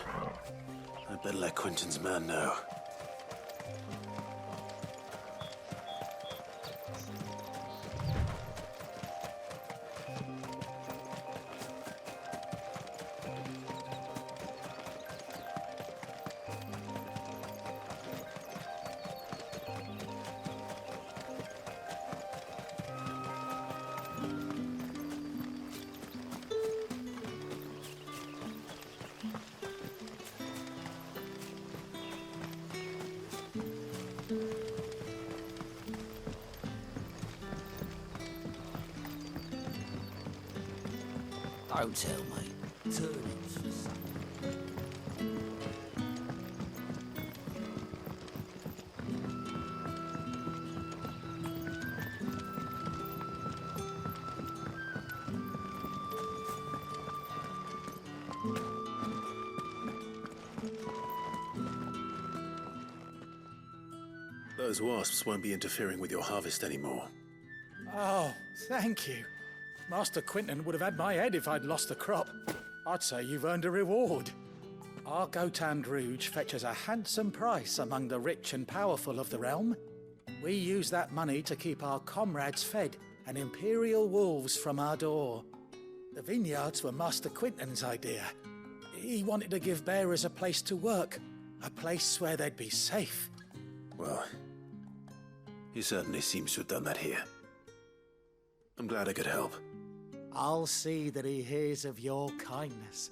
I'd better let Quentin's man know. Don't tell me. Turnings for something. Those wasps won't be interfering with your harvest anymore. Oh, thank you. Master Quinton would have had my head if I'd lost the crop. I'd say you've earned a reward. Our Gotan Rouge fetches a handsome price among the rich and powerful of the realm. We use that money to keep our comrades fed and imperial wolves from our door. The vineyards were Master Quinton's idea. He wanted to give bearers a place to work, a place where they'd be safe. Well, he certainly seems to have done that here. I'm glad I could help. I'll see that he hears of your kindness.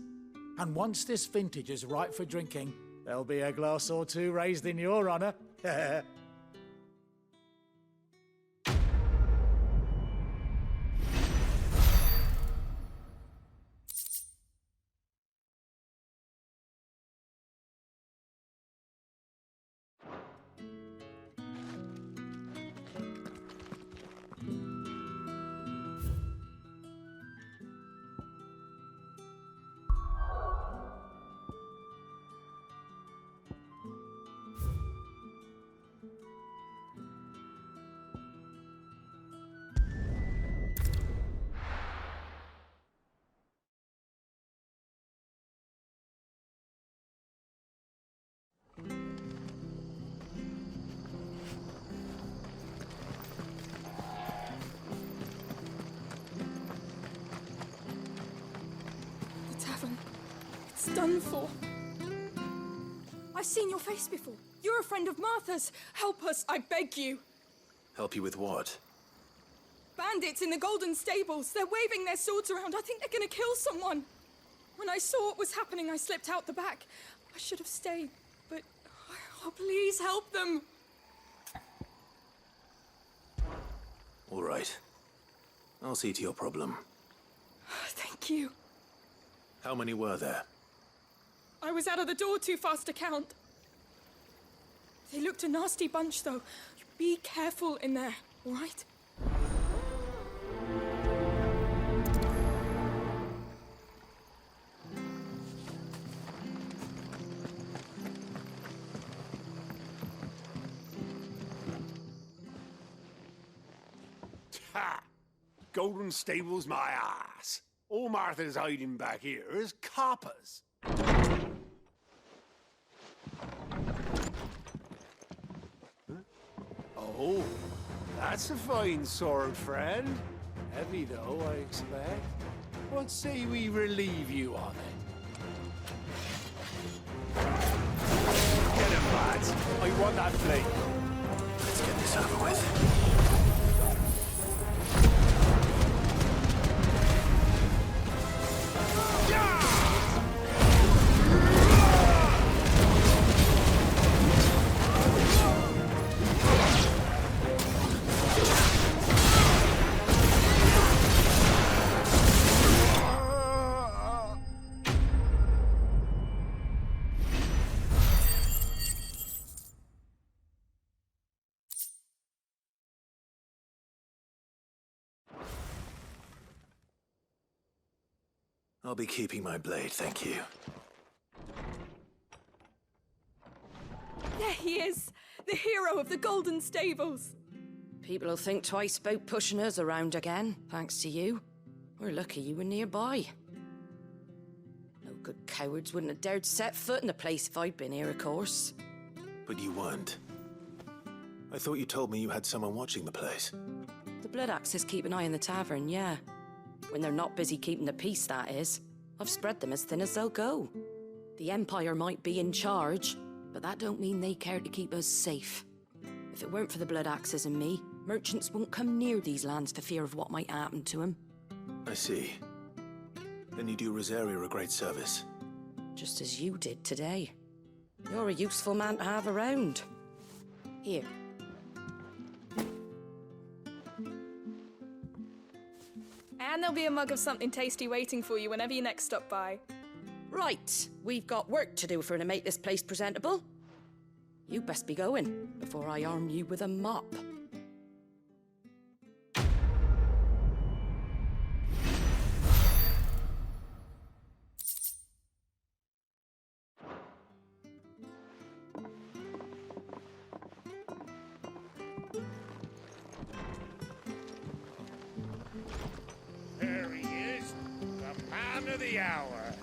And once this vintage is ripe for drinking, there'll be a glass or two raised in your honor. It's done for. I've seen your face before. You're a friend of Martha's. Help us, I beg you. Help you with what? Bandits in the Golden Stables. They're waving their swords around. I think they're gonna kill someone. When I saw what was happening, I slipped out the back. I should have stayed, but... Oh, please help them. All right. I'll see to your problem. Thank you. How many were there? I was out of the door too fast to count. They looked a nasty bunch, though. Be careful in there, all right? Ha! Golden Stables, my ass. All Martha's hiding back here is coppers. Oh, that's a fine sword, friend. Heavy, though, I expect. What say we relieve you on it? Get him, lads. I want that plate. Let's get this over with. I'll be keeping my blade, thank you. There he is, the hero of the Golden Stables. People will think twice about pushing us around again, thanks to you. We're lucky you were nearby. No good cowards wouldn't have dared set foot in the place if I'd been here, of course. But you weren't. I thought you told me you had someone watching the place. The Blood Axes keep an eye on the tavern, yeah. When they're not busy keeping the peace, that is. I've spread them as thin as they'll go. The Empire might be in charge, but that don't mean they care to keep us safe. If it weren't for the Blood Axes and me, merchants won't come near these lands for fear of what might happen to them. I see. Then you do Rosaria a great service. Just as you did today. You're a useful man to have around. Here. And there'll be a mug of something tasty waiting for you whenever you next stop by. Right, we've got work to do for to make this place presentable. You best be going before I arm you with a mop. There he is, the man of the hour.